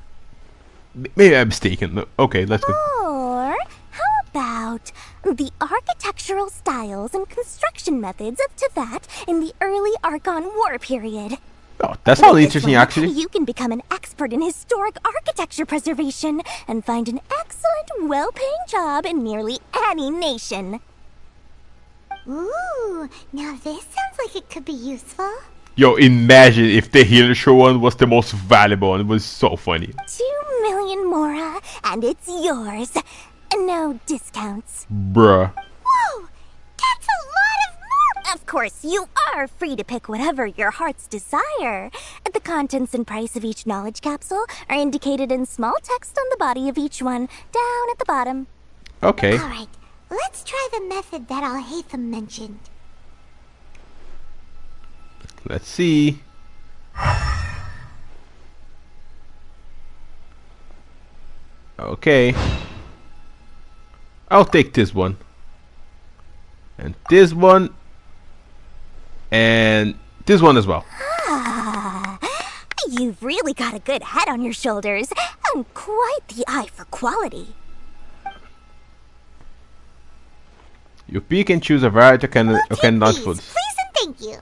maybe I'm mistaken. Okay, let's go. Or how about the architectural styles and construction methods of Teyvat in the early Archon War period? Oh, that sounds interesting, actually. You can become an expert in historic architecture preservation and find an excellent, well-paying job in nearly any nation. Ooh, now this sounds like it could be useful. Yo, imagine if the Healer one was the most valuable one. It was so funny. 2 million mora, and it's yours. No discounts. Bruh. Whoa! That's a lot of more! Of course, you are free to pick whatever your heart's desire. The contents and price of each knowledge capsule are indicated in small text on the body of each one, down at the bottom. Okay. Alright, let's try the method that Alhaitham mentioned. Let's see. Okay. I'll take this one. And this one. And this one as well. Ah, you've really got a good head on your shoulders, and quite the eye for quality. You pick and choose a variety of canned foods. Please and thank you.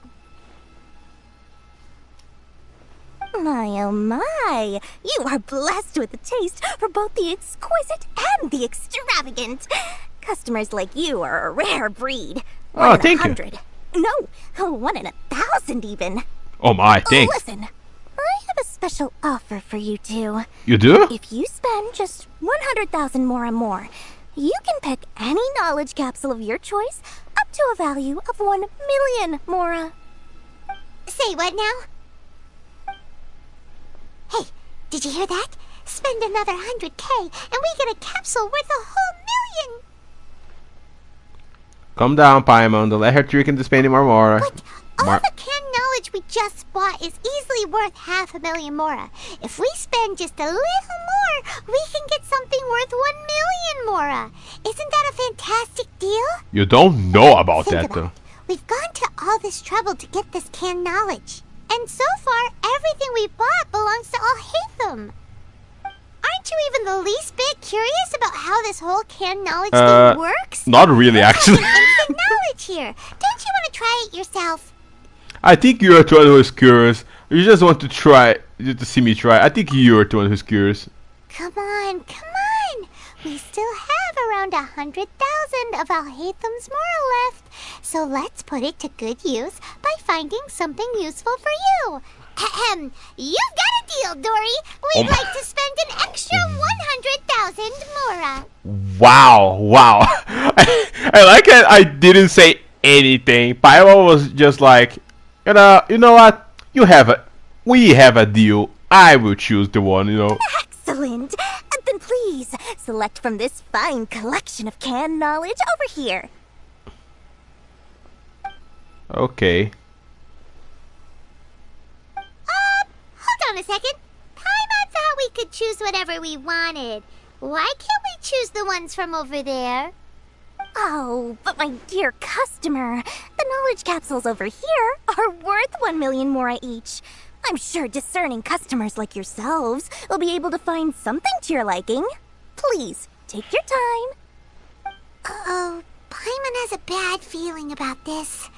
My oh my, you are blessed with a taste for both the exquisite and the extravagant. Customers like you are a rare breed. One in thank 100. No, 1 in 1,000 even. Oh my, thanks. Listen, I have a special offer for you two. You do? If you spend just 100,000 more and more, you can pick any knowledge capsule of your choice up to a value of 1 million mora. Say what now? Hey, did you hear that? Spend another 100K and we get a capsule worth a whole million! Calm down, Paimon. Don't let her trick into spending more mora. All the canned knowledge we just bought is easily worth 500,000 mora. If we spend just a little more, we can get something worth 1 million mora. Isn't that a fantastic deal? You don't know about Think that, about though. it. We've gone to all this trouble to get this canned knowledge. And so far, everything we bought belongs to Alhaitham. Aren't you even the least bit curious about how this whole canned knowledge thing works? Not really, actually. Instant knowledge here. Don't you want to try it yourself? I think you're the one who's curious. You just want to try, just to see me try. I think you're the one who's curious. Come on, come on. We still have around 100,000 of Alhaitham's moral left. So let's put it to good use by finding something useful for you. Ahem. You've got a deal, Dory. We'd like to spend an extra 100,000 mora. Wow. I like it. I didn't say anything. Paimon was just like, you know what? We have a deal. I will choose the one, Excellent. Then please, select from this fine collection of canned knowledge over here. Okay. Hold on a second. Paimon thought we could choose whatever we wanted. Why can't we choose the ones from over there? Oh, but my dear customer, the knowledge capsules over here are worth 1 million mora each. I'm sure discerning customers like yourselves will be able to find something to your liking. Please, take your time. Uh-oh, Paimon has a bad feeling about this.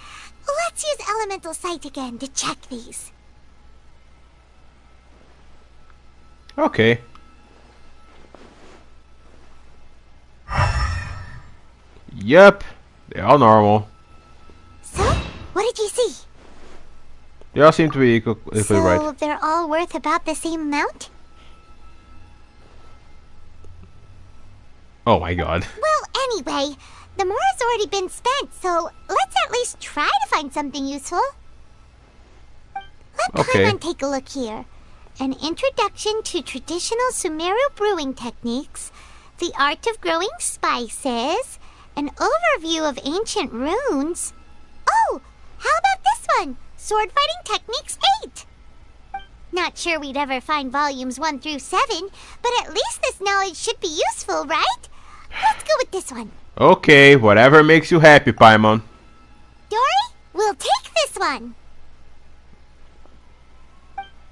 Let's use Elemental Sight again to check these. Okay. Yep, they are normal. So, what did you see? They all seem to be equally So right. they're all worth about the same amount? Oh my god. Well, anyway, the mora's already been spent, so let's at least try to find something useful. Let Paimon take a look here. An introduction to traditional Sumeru brewing techniques, the art of growing spices, an overview of ancient runes. Oh, how about this one? Sword Fighting Techniques 8. Not sure we'd ever find volumes 1 through 7, but at least this knowledge should be useful, right? Let's go with this one. Okay, whatever makes you happy, Paimon. Dory, we'll take this one.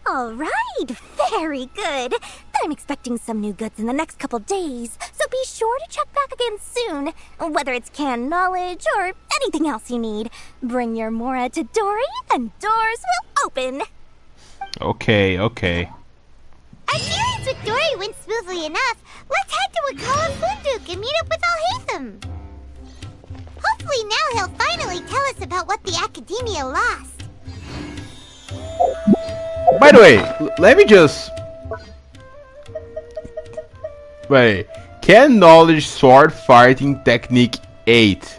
All right, very good. I'm expecting some new goods in the next couple days, so be sure to check back again soon. Whether it's canned knowledge or anything else you need, bring your mora to Dory and doors will open. Okay, okay. Our dealings with Dory went smoothly enough. Let's head to Wakala Funduk and meet up with Alhaitham. Hopefully now he'll finally tell us about what the Academia lost. By the way, let me just... Wait. Can knowledge sword fighting technique 8?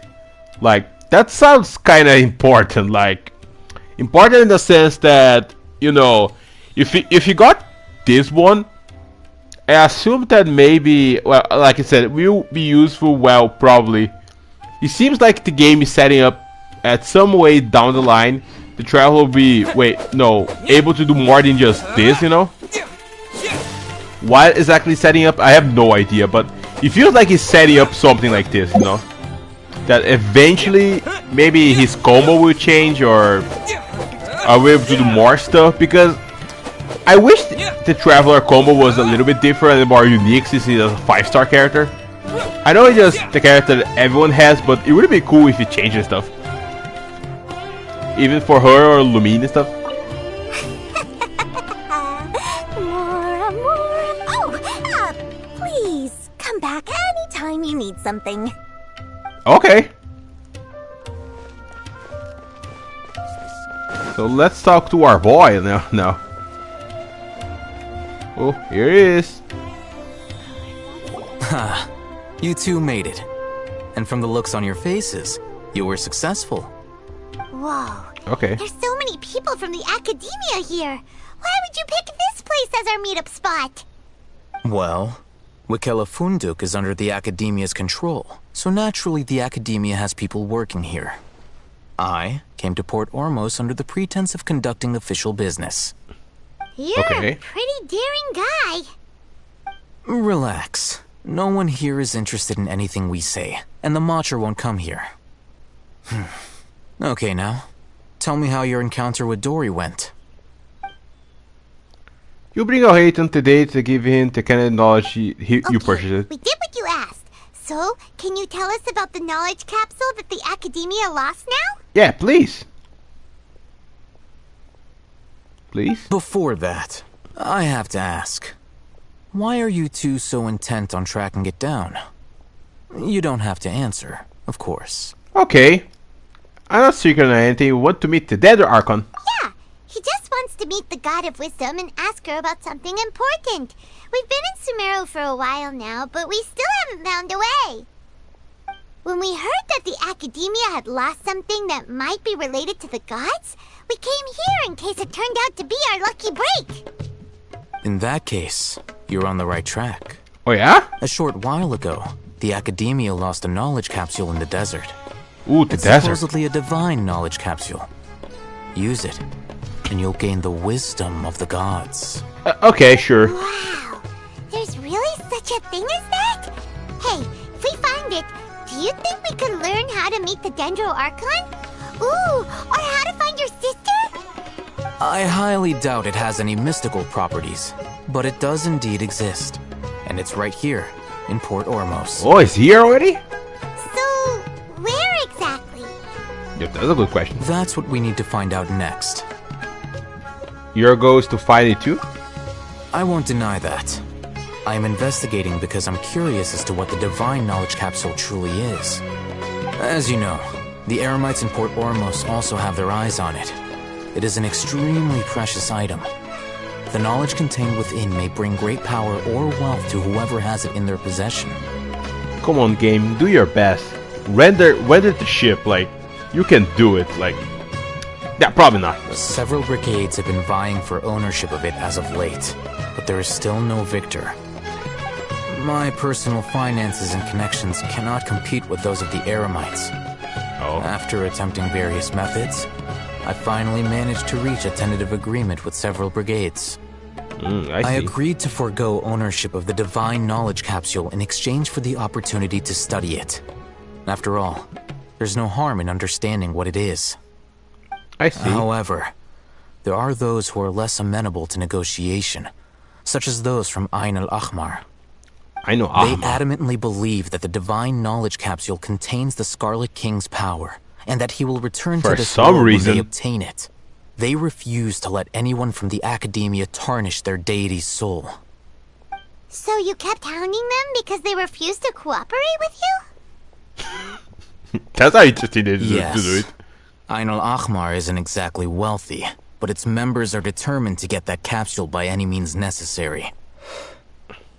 Like, that sounds kinda important, like... Important in the sense that, you know, if you got this one, I assume that maybe, well, like I said, it will be useful, well, probably. It seems like the game is setting up at some way down the line, the travel will be, able to do more than just this, you know? What exactly setting up, I have no idea, but it feels like he's setting up something like this, you know? That eventually, maybe his combo will change, or I'll be able to do more stuff, because I wish the Traveler combo was a little bit different and more unique since he's a 5-star character. I know it's just the character that everyone has, but it would be cool if he changes stuff. Even for her or Lumine and stuff. Please, come back anytime you need something. Okay. So let's talk to our boy now. Oh, here he is. Ha, you two made it. And from the looks on your faces, you were successful. Whoa. Okay. There's so many people from the Academia here. Why would you pick this place as our meetup spot? Well, Wakala Funduk is under the Academia's control, so naturally the Academia has people working here. I came to Port Ormos under the pretense of conducting official business. You're a pretty daring guy. Relax. No one here is interested in anything we say, and the Matcher won't come here. Okay now, tell me how your encounter with Dory went. You bring Alhaitham today to give him the kind of knowledge you purchased. We did what you asked. So, can you tell us about the knowledge capsule that the Academia lost now? Yeah, please. Please? Before that, I have to ask. Why are you two so intent on tracking it down? You don't have to answer, of course. Okay. I'm not seeking anything. We want to meet the dead Archon. Yeah, he just wants to meet the God of Wisdom and ask her about something important. We've been in Sumeru for a while now, but we still haven't found a way. When we heard that the Academia had lost something that might be related to the gods, we came here in case it turned out to be our lucky break. In that case, you're on the right track. Oh yeah? A short while ago, the Academia lost a knowledge capsule in the desert. Ooh, the it's desert. Supposedly a divine knowledge capsule. Use it, and you'll gain the wisdom of the gods. Okay, sure. Wow, there's really such a thing as that? Hey, if we find it, do you think we could learn how to meet the Dendro Archon? Ooh, or how to find your sister? I highly doubt it has any mystical properties, but it does indeed exist. And it's right here, in Port Ormos. Oh, it's here already? So, where exactly? Yeah, that's a good question. That's what we need to find out next. Your goal is to find it too? I won't deny that. I am investigating because I'm curious as to what the divine knowledge capsule truly is. As you know, the Eremites in Port Ormos also have their eyes on it. It is an extremely precious item. The knowledge contained within may bring great power or wealth to whoever has it in their possession. Come on, game, do your best. Render the ship, like, you can do it, like... Yeah, probably not. Several brigades have been vying for ownership of it as of late, but there is still no victor. My personal finances and connections cannot compete with those of the Eremites. Oh. After attempting various methods, I finally managed to reach a tentative agreement with several brigades. I agreed to forego ownership of the divine knowledge capsule in exchange for the opportunity to study it. After all, there's no harm in understanding what it is. I see. However, there are those who are less amenable to negotiation, such as those from Ain al-Ahmar. I know They Ahmar. adamantly believe that the divine knowledge capsule contains the Scarlet King's power, and that he will return For to this some world reason. when they obtain it. They refuse to let anyone from the academia tarnish their deity's soul. So you kept hounding them because they refused to cooperate with you? That's how interesting it is Yes. to do it. Ain al-Ahmar isn't exactly wealthy, but its members are determined to get that capsule by any means necessary.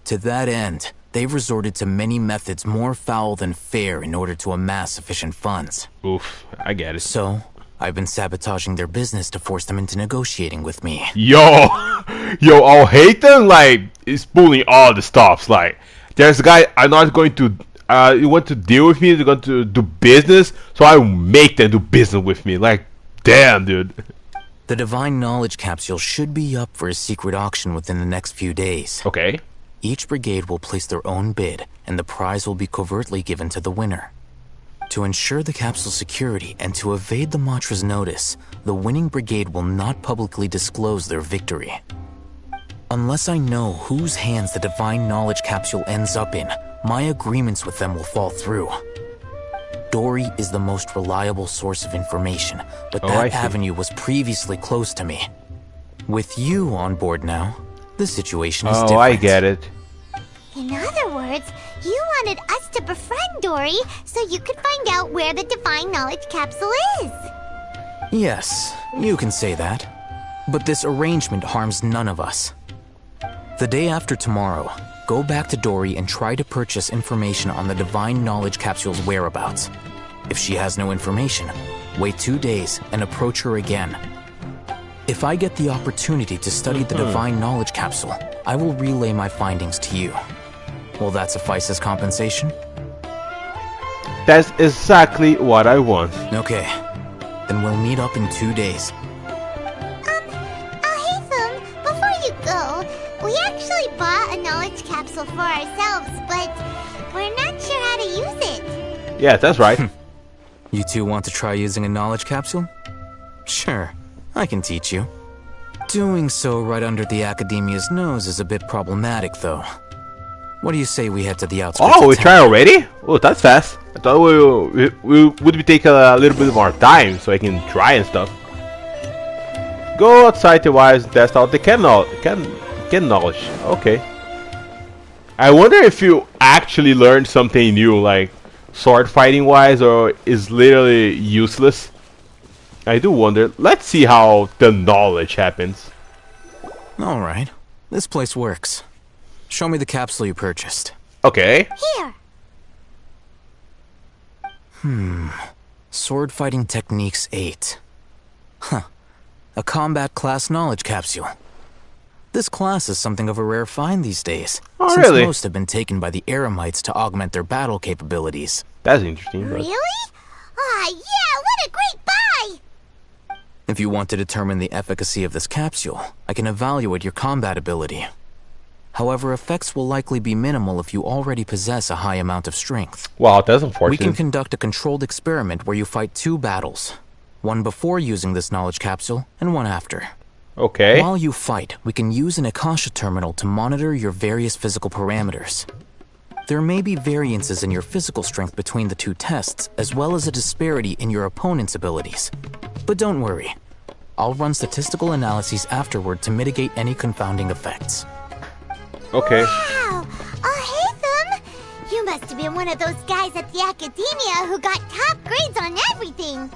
To that end, they've resorted to many methods more foul than fair in order to amass sufficient funds. Oof, I get it. So, I've been sabotaging their business to force them into negotiating with me. Yo, Alhaitham, like, is pulling all the stops. Like, there's a guy I'm not going to, you want to deal with me, they're going to do business, so I will make them do business with me. Like, damn, dude. The Divine Knowledge Capsule should be up for a secret auction within the next few days. Okay. Each brigade will place their own bid, and the prize will be covertly given to the winner. To ensure the capsule's security and to evade the Matra's notice, the winning brigade will not publicly disclose their victory. Unless I know whose hands the Divine Knowledge Capsule ends up in, my agreements with them will fall through. Dory is the most reliable source of information, but that avenue was previously closed to me. With you on board now, the situation is different. Oh, I get it. In other words, you wanted us to befriend Dory so you could find out where the Divine Knowledge Capsule is. Yes, you can say that. But this arrangement harms none of us. The day after tomorrow, go back to Dory and try to purchase information on the Divine Knowledge Capsule's whereabouts. If she has no information, wait 2 days and approach her again. If I get the opportunity to study the Divine Knowledge Capsule, I will relay my findings to you. Will that suffice as compensation? That's exactly what I want. Okay, then we'll meet up in 2 days. Alhaitham, before you go, we actually bought a knowledge capsule for ourselves, but we're not sure how to use it. Yeah, that's right. You two want to try using a knowledge capsule? Sure, I can teach you. Doing so right under the Academia's nose is a bit problematic, though. What do you say we head to the outskirts? Oh, we try already? Oh, that's fast. I thought we would be taking a little bit more time so I can try and stuff. Go outside to wise and test out the can knowledge. Okay. I wonder if you actually learned something new, like sword fighting wise, or is literally useless. I do wonder. Let's see how the knowledge happens. Alright, this place works. Show me the capsule you purchased. Okay. Here. Sword Fighting Techniques 8. Huh. A combat class knowledge capsule. This class is something of a rare find these days. Oh, since really? most have been taken by the Eremites to augment their battle capabilities. That's interesting. But... Really? Ah, yeah, what a great buy! If you want to determine the efficacy of this capsule, I can evaluate your combat ability. However, effects will likely be minimal if you already possess a high amount of strength. Wow, that's unfortunate. We can conduct a controlled experiment where you fight 2 battles. One before using this knowledge capsule, and one after. Okay. While you fight, we can use an Akasha terminal to monitor your various physical parameters. There may be variances in your physical strength between the 2 tests, as well as a disparity in your opponent's abilities. But don't worry. I'll run statistical analyses afterward to mitigate any confounding effects. Okay. Wow! Alhaitham! You must have been one of those guys at the Academia who got top grades on everything!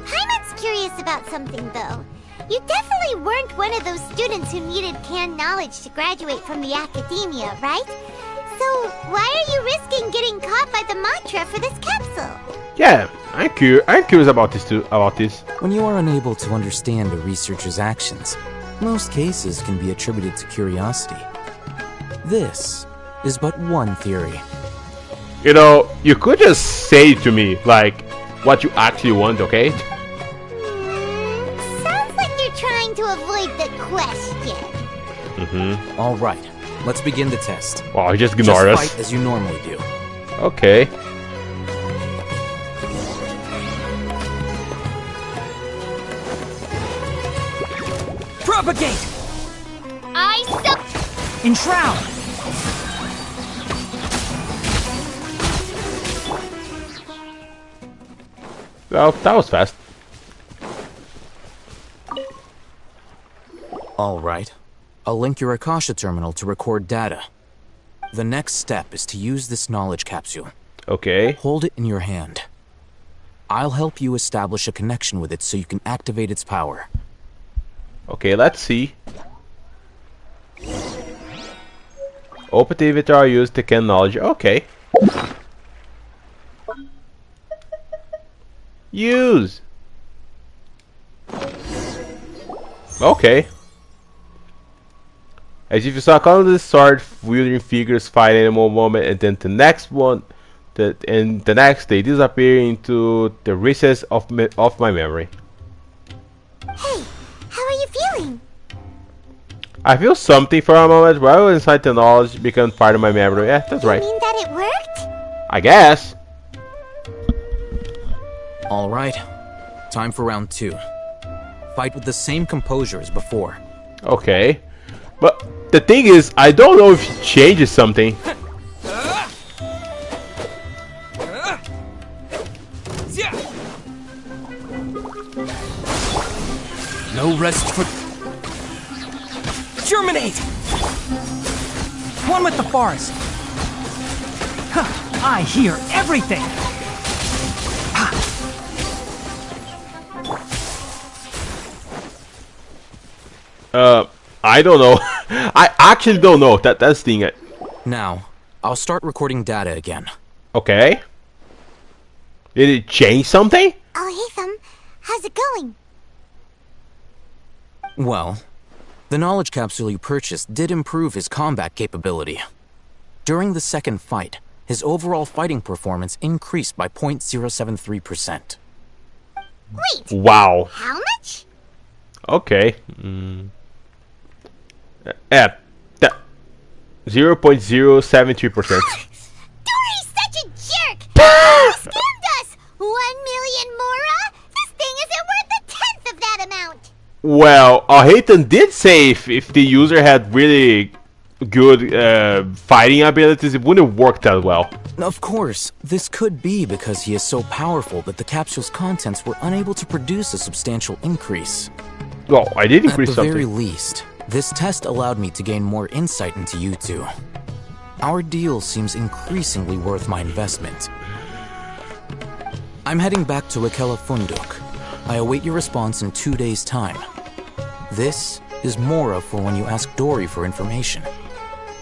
Hyman's curious about something, though. You definitely weren't one of those students who needed canned knowledge to graduate from the Academia, right? So, why are you risking getting caught by the Matra for this capsule? Yeah, I'm curious about this too. When you are unable to understand a researcher's actions, most cases can be attributed to curiosity. This is but one theory. You know, you could just say to me, like, what you actually want, okay? Sounds like you're trying to avoid the question. Alright, let's begin the test. Wow, he just ignored us. Fight as you normally do. Okay. Propagate! I Enshroud! Well, that was fast. Alright. I'll link your Akasha terminal to record data. The next step is to use this knowledge capsule. Okay. Hold it in your hand. I'll help you establish a connection with it so you can activate its power. Okay, let's see. Open the inventory, use the can knowledge. Okay. Use. Okay. As if you saw countless sword wielding figures fight in a moment, and then the next one, and the next they disappear into the recess of my memory. Hey, how are you feeling? I feel something for a moment, but I was inside the knowledge become part of my memory. Yeah, that's right. You mean that it worked? I guess. Alright. Time for round 2. Fight with the same composure as before. Okay. But the thing is, I don't know if it changes something. No rest for... Germinate! One with the forest. Huh, I hear everything. I don't know. I actually don't know. That's the thing. Now, I'll start recording data again. Okay. Did it change something? Alhaitham, how's it going? Well, the knowledge capsule you purchased did improve his combat capability. During the second fight, his overall fighting performance increased by 0.073%. Wait! Wow. How much? Okay. Yeah, 0.073%. Dory's such a jerk! He scammed us! 1 million mora? This thing isn't worth a tenth of that amount! Well, Alhaitham did say if the user had really good fighting abilities, it wouldn't work that well. Of course, this could be because he is so powerful that the capsule's contents were unable to produce a substantial increase. Well, I did increase something. At the very least, this test allowed me to gain more insight into you two. Our deal seems increasingly worth my investment. I'm heading back to Akela Funduk. I await your response in 2 days' time. This is Mora for when you ask Dory for information.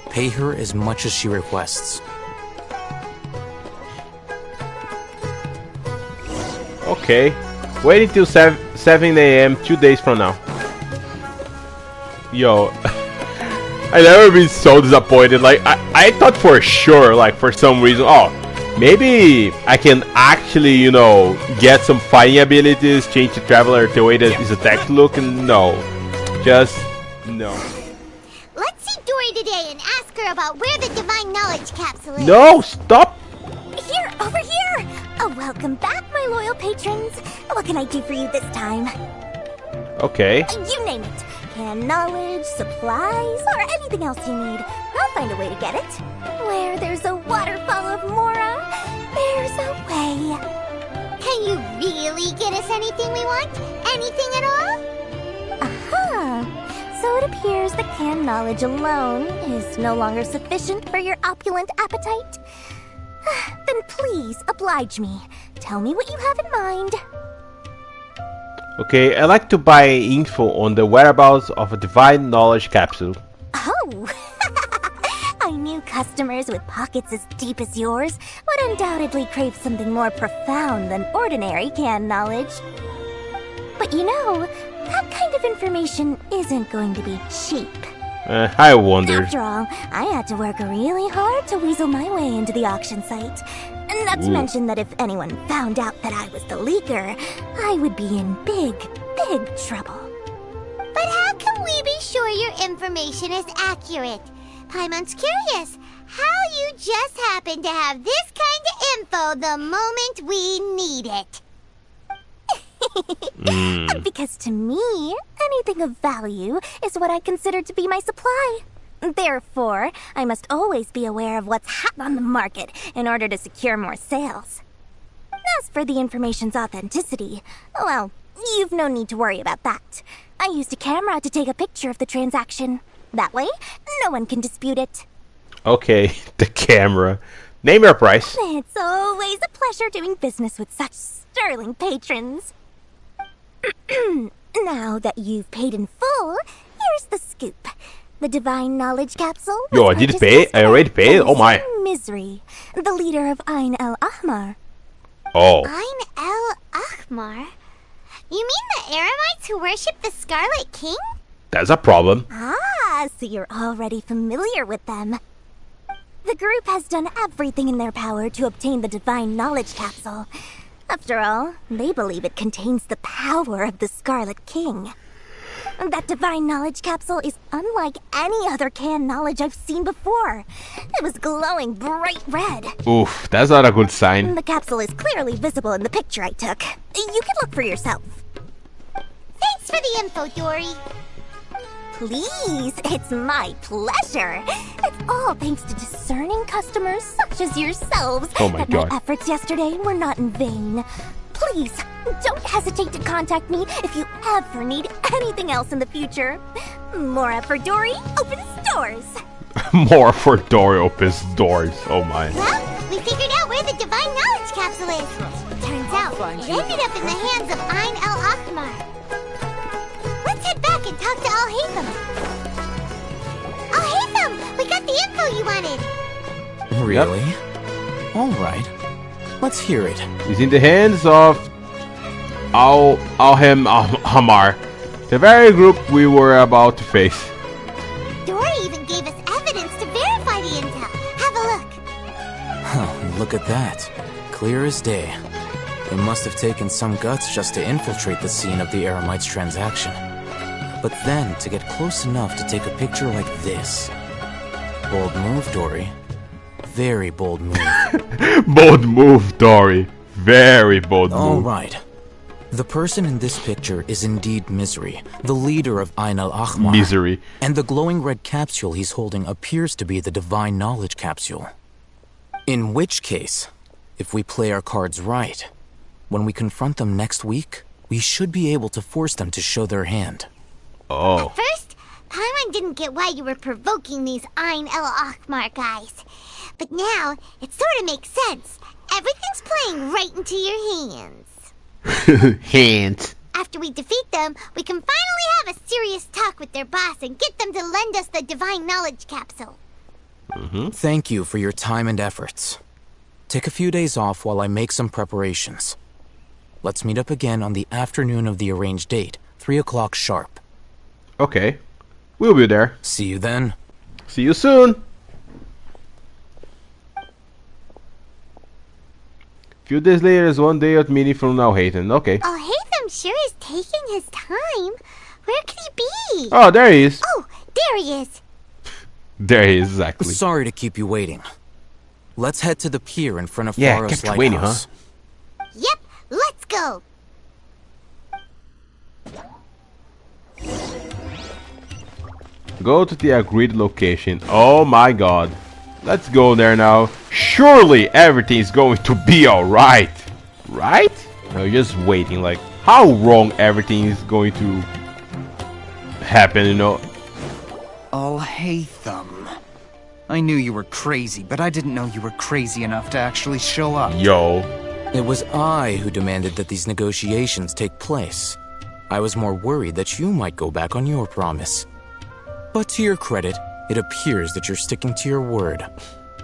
Pay her as much as she requests. Okay. Wait until 7 a.m. 2 days from now. Yo. I never been so disappointed. Like, I thought for sure, like, for some reason, oh, maybe I can actually, you know, get some fighting abilities, change the Traveler the way that his attacks look, and no. Just, no. Let's see Dory today and ask her about where the Divine Knowledge Capsule is. No, stop! Here, over here! Oh, welcome back, my loyal patrons. What can I do for you this time? Okay. You name it. Canned knowledge, supplies, or anything else you need. I'll find a way to get it. Where there's a waterfall of Mora, there's a way. Can you really get us anything we want? Anything at all? Aha! So it appears that canned knowledge alone is no longer sufficient for your opulent appetite. Then please, oblige me. Tell me what you have in mind. Okay, I'd like to buy info on the whereabouts of a Divine Knowledge Capsule. Oh! I knew customers with pockets as deep as yours would undoubtedly crave something more profound than ordinary canned knowledge. But you know, that kind of information isn't going to be cheap. I wondered. After all, I had to work really hard to weasel my way into the auction site. And not to mention that if anyone found out that I was the leaker, I would be in big, big trouble. But how can we be sure your information is accurate? Paimon's curious how you just happen to have this kind of info the moment we need it. Because to me, anything of value is what I consider to be my supply. Therefore, I must always be aware of what's hot on the market in order to secure more sales. As for the information's authenticity, well, You've no need to worry about that. I used a camera to take a picture of the transaction. That way, no one can dispute it. Okay, the camera. Name your price. It's always a pleasure doing business with such sterling patrons. Now that you've paid in full, here's the scoop. The Divine Knowledge Capsule. Yo, I did pay? I already paid? Oh my. Misery, the leader of Ain el-Ahmar. Oh. Ain el-Ahmar? You mean the Aramites who worship the Scarlet King? That's a problem. Ah, so you're already familiar with them. The group has done everything in their power to obtain the Divine Knowledge Capsule. After all, they believe it contains the power of the Scarlet King. That Divine Knowledge Capsule is unlike any other canned knowledge I've seen before. It was glowing bright red. Oof, that's not a good sign. The capsule is clearly visible in the picture I took. You can look for yourself. Thanks for the info, Dory. Please, it's my pleasure. It's all thanks to discerning customers such as yourselves Oh my that God. my efforts yesterday were not in vain. Please, don't hesitate to contact me if you ever need anything else in the future. More for Dory opens doors. More for Dory opens doors. Oh my. Well, we figured out where the Divine Knowledge Capsule is. Turns out, it ended up in the hands of Ain el-Ahmar. Let's head back and talk to Alhaitham. Alhaitham, we got the info you wanted. Really? All right. Let's hear it. He's in the hands of Hamar, the very group we were about to face. Dory even gave us evidence to verify the intel. Have a look. Huh, look at that. Clear as day. It must have taken some guts just to infiltrate the scene of the Aramites' transaction. But then to get close enough to take a picture like this. Bold move, Dory. Very bold move. Bold move, Dory. Very bold move. All right. The person in this picture is indeed Misery, the leader of Ain el-Ahmar. Misery. And the glowing red capsule he's holding appears to be the Divine Knowledge Capsule. In which case, if we play our cards right, when we confront them next week, we should be able to force them to show their hand. Oh. At first, Paimon didn't get why you were provoking these Ain el-Ahmar guys. But now, it sort of makes sense. Everything's playing right into your hands. Hands. After we defeat them, we can finally have a serious talk with their boss and get them to lend us the Divine Knowledge Capsule. Thank you for your time and efforts. Take a few days off while I make some preparations. Let's meet up again on the afternoon of the arranged date, 3 o'clock sharp. Okay. We'll be there. See you then. See you soon. Few days later is one day at meeting from Alhaitham. Okay. Alhaitham sure is taking his time. Where could he be? Oh, there he is. Oh, there he is. There he is, exactly. Sorry to keep you waiting. Let's head to the pier in front of Yeah, Faros kept you waiting, Lighthouse. Yep, let's go. Go to the agreed location. Oh my god. Let's go there now. Surely everything's going to be alright. Right? No, just waiting. Like, how wrong everything is going to happen, you know? Alhaitham. I knew you were crazy, but I didn't know you were crazy enough to actually show up. Yo. It was I who demanded that these negotiations take place. I was more worried that you might go back on your promise. But to your credit, it appears that you're sticking to your word.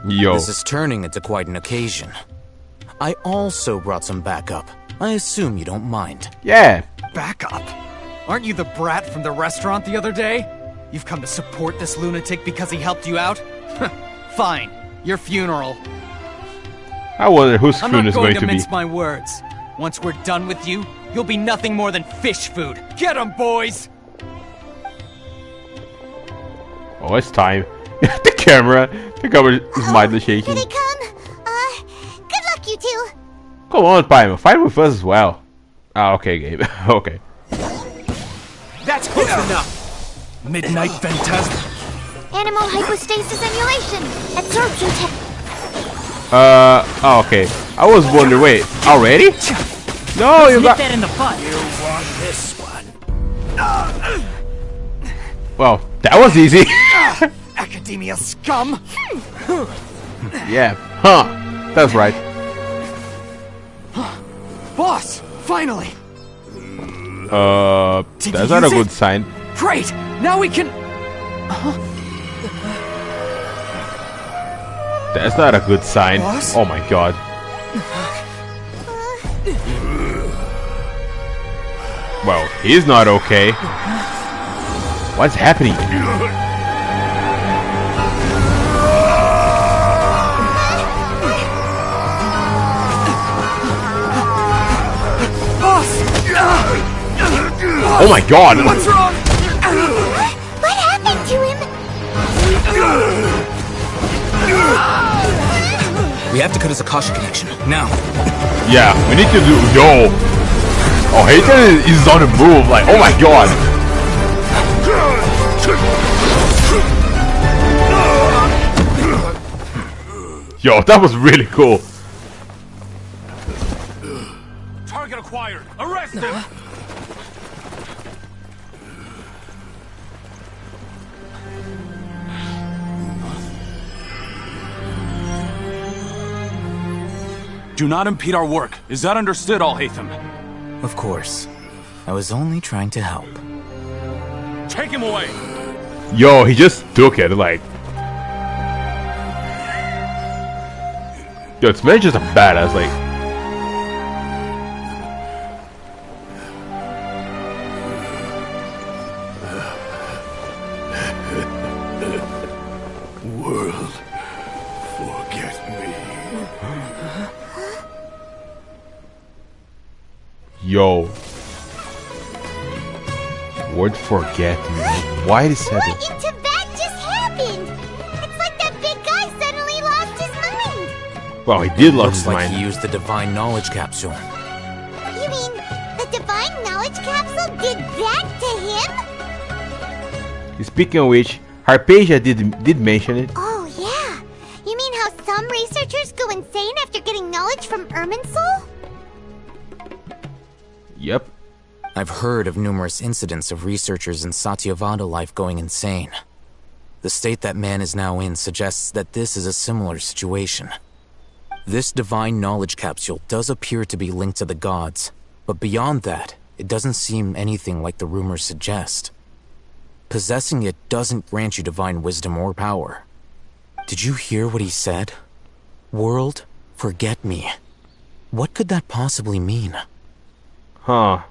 Yo. This is turning into quite an occasion. I also brought some backup. I assume you don't mind. Yeah. Backup? Aren't you the brat from the restaurant the other day? You've come to support this lunatic because he helped you out? Fine. Your funeral. I wonder whose I'm funeral not is going going to to be. mince my words. Once we're done with you, you'll be nothing more than fish food. Get 'em, boys! Oh, it's time. The camera is mildly shaking. Here they come. Good luck, you two. Come on, Paimon. Fight with us as well. Ah, okay, Gabe. Okay. That's close enough. Midnight Phantasm. Animal hypostasis emulation. Absorption tech. Oh, okay. I was wondering, wait, already? No, you Nip got. that in the butt. You want this one? Well, that was easy. Academia scum. Yeah. Huh. That's right. Boss, finally. That's not a use good it? sign. Great. Now we can. That's not a good sign. Boss? Oh my god. Well, he's not okay. What's happening? Oh my god! What's wrong? What happened to him? We have to cut his Akasha connection, now. Yeah, we need to do. Yo! Oh, Hayden is on the move, like, oh my god! Yo, that was really cool. Target acquired. Arrest him. Do not impede our work. Is that understood, Alhaitham? Of course. I was only trying to help. Take him away. Yo, he just took it, like. Yo, this man just a badass, like. World, forget me. Yo. Word forget me. Why did he say What that? in Tibet just happened? It's like that big guy suddenly lost his mind. Well, he did lose Looks his like mind. he used the divine knowledge capsule. You mean the divine knowledge capsule did that to him? Speaking of which, Harpesia did mention it. Oh yeah. You mean how some researchers go insane after getting knowledge from Irminsul? Yep. I've heard of numerous incidents of researchers in Satyavada life going insane. The state that man is now in suggests that this is a similar situation. This divine knowledge capsule does appear to be linked to the gods, but beyond that, it doesn't seem anything like the rumors suggest. Possessing it doesn't grant you divine wisdom or power. Did you hear what he said? World, forget me. What could that possibly mean? Huh.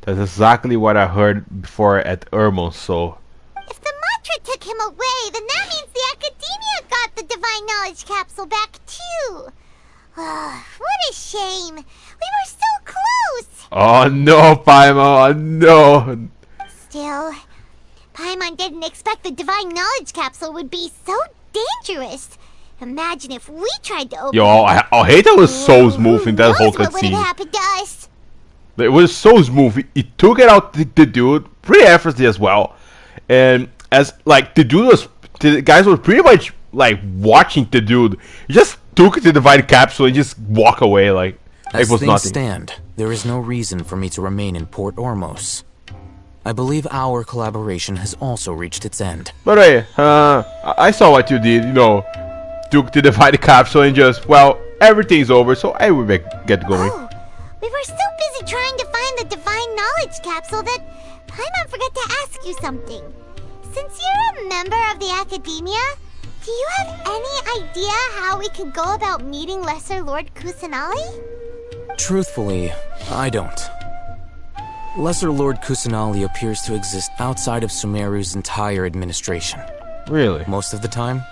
That's exactly what I heard before at Ormos, so. If the mantra took him away, then that means the Academia got the divine knowledge capsule back too. What a shame. We were so close. Oh no, Paimon, oh no. Still, Paimon didn't expect the divine knowledge capsule would be so dangerous. Imagine if we tried to open Yo, it. Alhaitham was so smooth in that whole What would have cutscene. happened to us? It was so smooth. He took it out the dude pretty effortlessly as well. And as like the guys were pretty much like watching the dude. He just took the divine capsule and just walk away like As it was things nothing. stand, there is no reason for me to remain in Port Ormos. I believe our collaboration has also reached its end. But hey, I saw what you did, you know. Took the divine capsule and just, well, everything's over, so I will get going. Oh, we were so busy trying to find the divine knowledge capsule that Paimon forgot to ask you something. Since you're a member of the Academia, do you have any idea how we can go about meeting Lesser Lord Kusanali? Truthfully, I don't. Lesser Lord Kusanali appears to exist outside of Sumeru's entire administration. Really? Most of the time,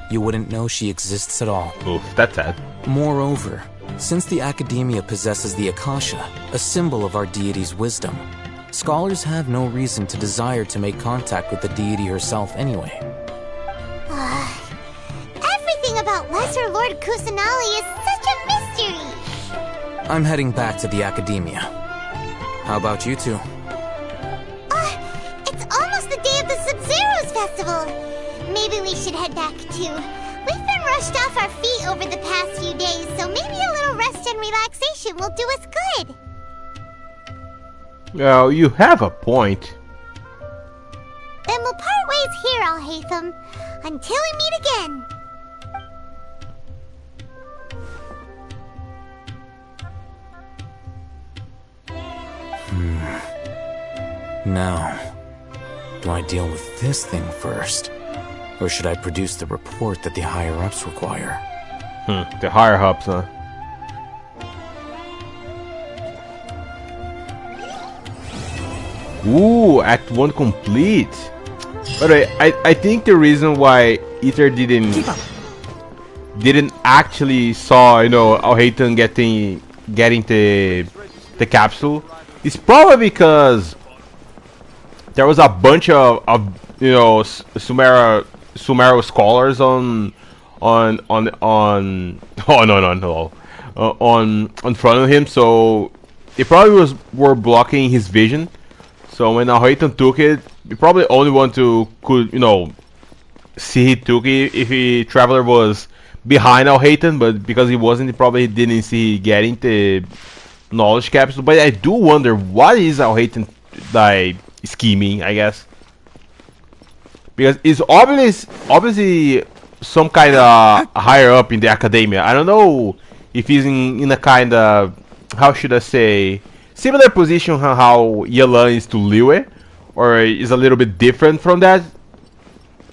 you wouldn't know she exists at all. Oof, that's sad. Moreover, since the Academia possesses the Akasha, a symbol of our deity's wisdom, scholars have no reason to desire to make contact with the deity herself anyway. Everything about Lesser Lord Kusanali is such a mystery. I'm heading back to the Academia. How about you two? It's almost the day of the Sub-Zeros festival. Maybe we should head back too. We've been rushed off our feet over the past few days, so maybe a little rest and relaxation will do us good. Well, you have a point. Then we'll part ways here, Alhaitham, until we meet again. Now, do I deal with this thing first? Or should I produce the report that the higher-ups require? The higher-ups, huh? Ooh, Act 1 complete. By the way, I think the reason why Ether didn't actually saw, you know, Alhaitham getting the capsule is probably because there was a bunch of you know, Sumeru scholars on front of him, so they probably were blocking his vision. So when Alhaitham took it, he probably only one to could, you know, see he took it if the traveler was behind Alhaitham, but because he wasn't, he probably didn't see getting the knowledge capsule. But I do wonder what is Alhaitham like scheming, I guess, because it's obviously some kind of higher up in the academia. I don't know if he's in a kind of, how should I say, similar position how Yelan is to Liyue, or is a little bit different from that.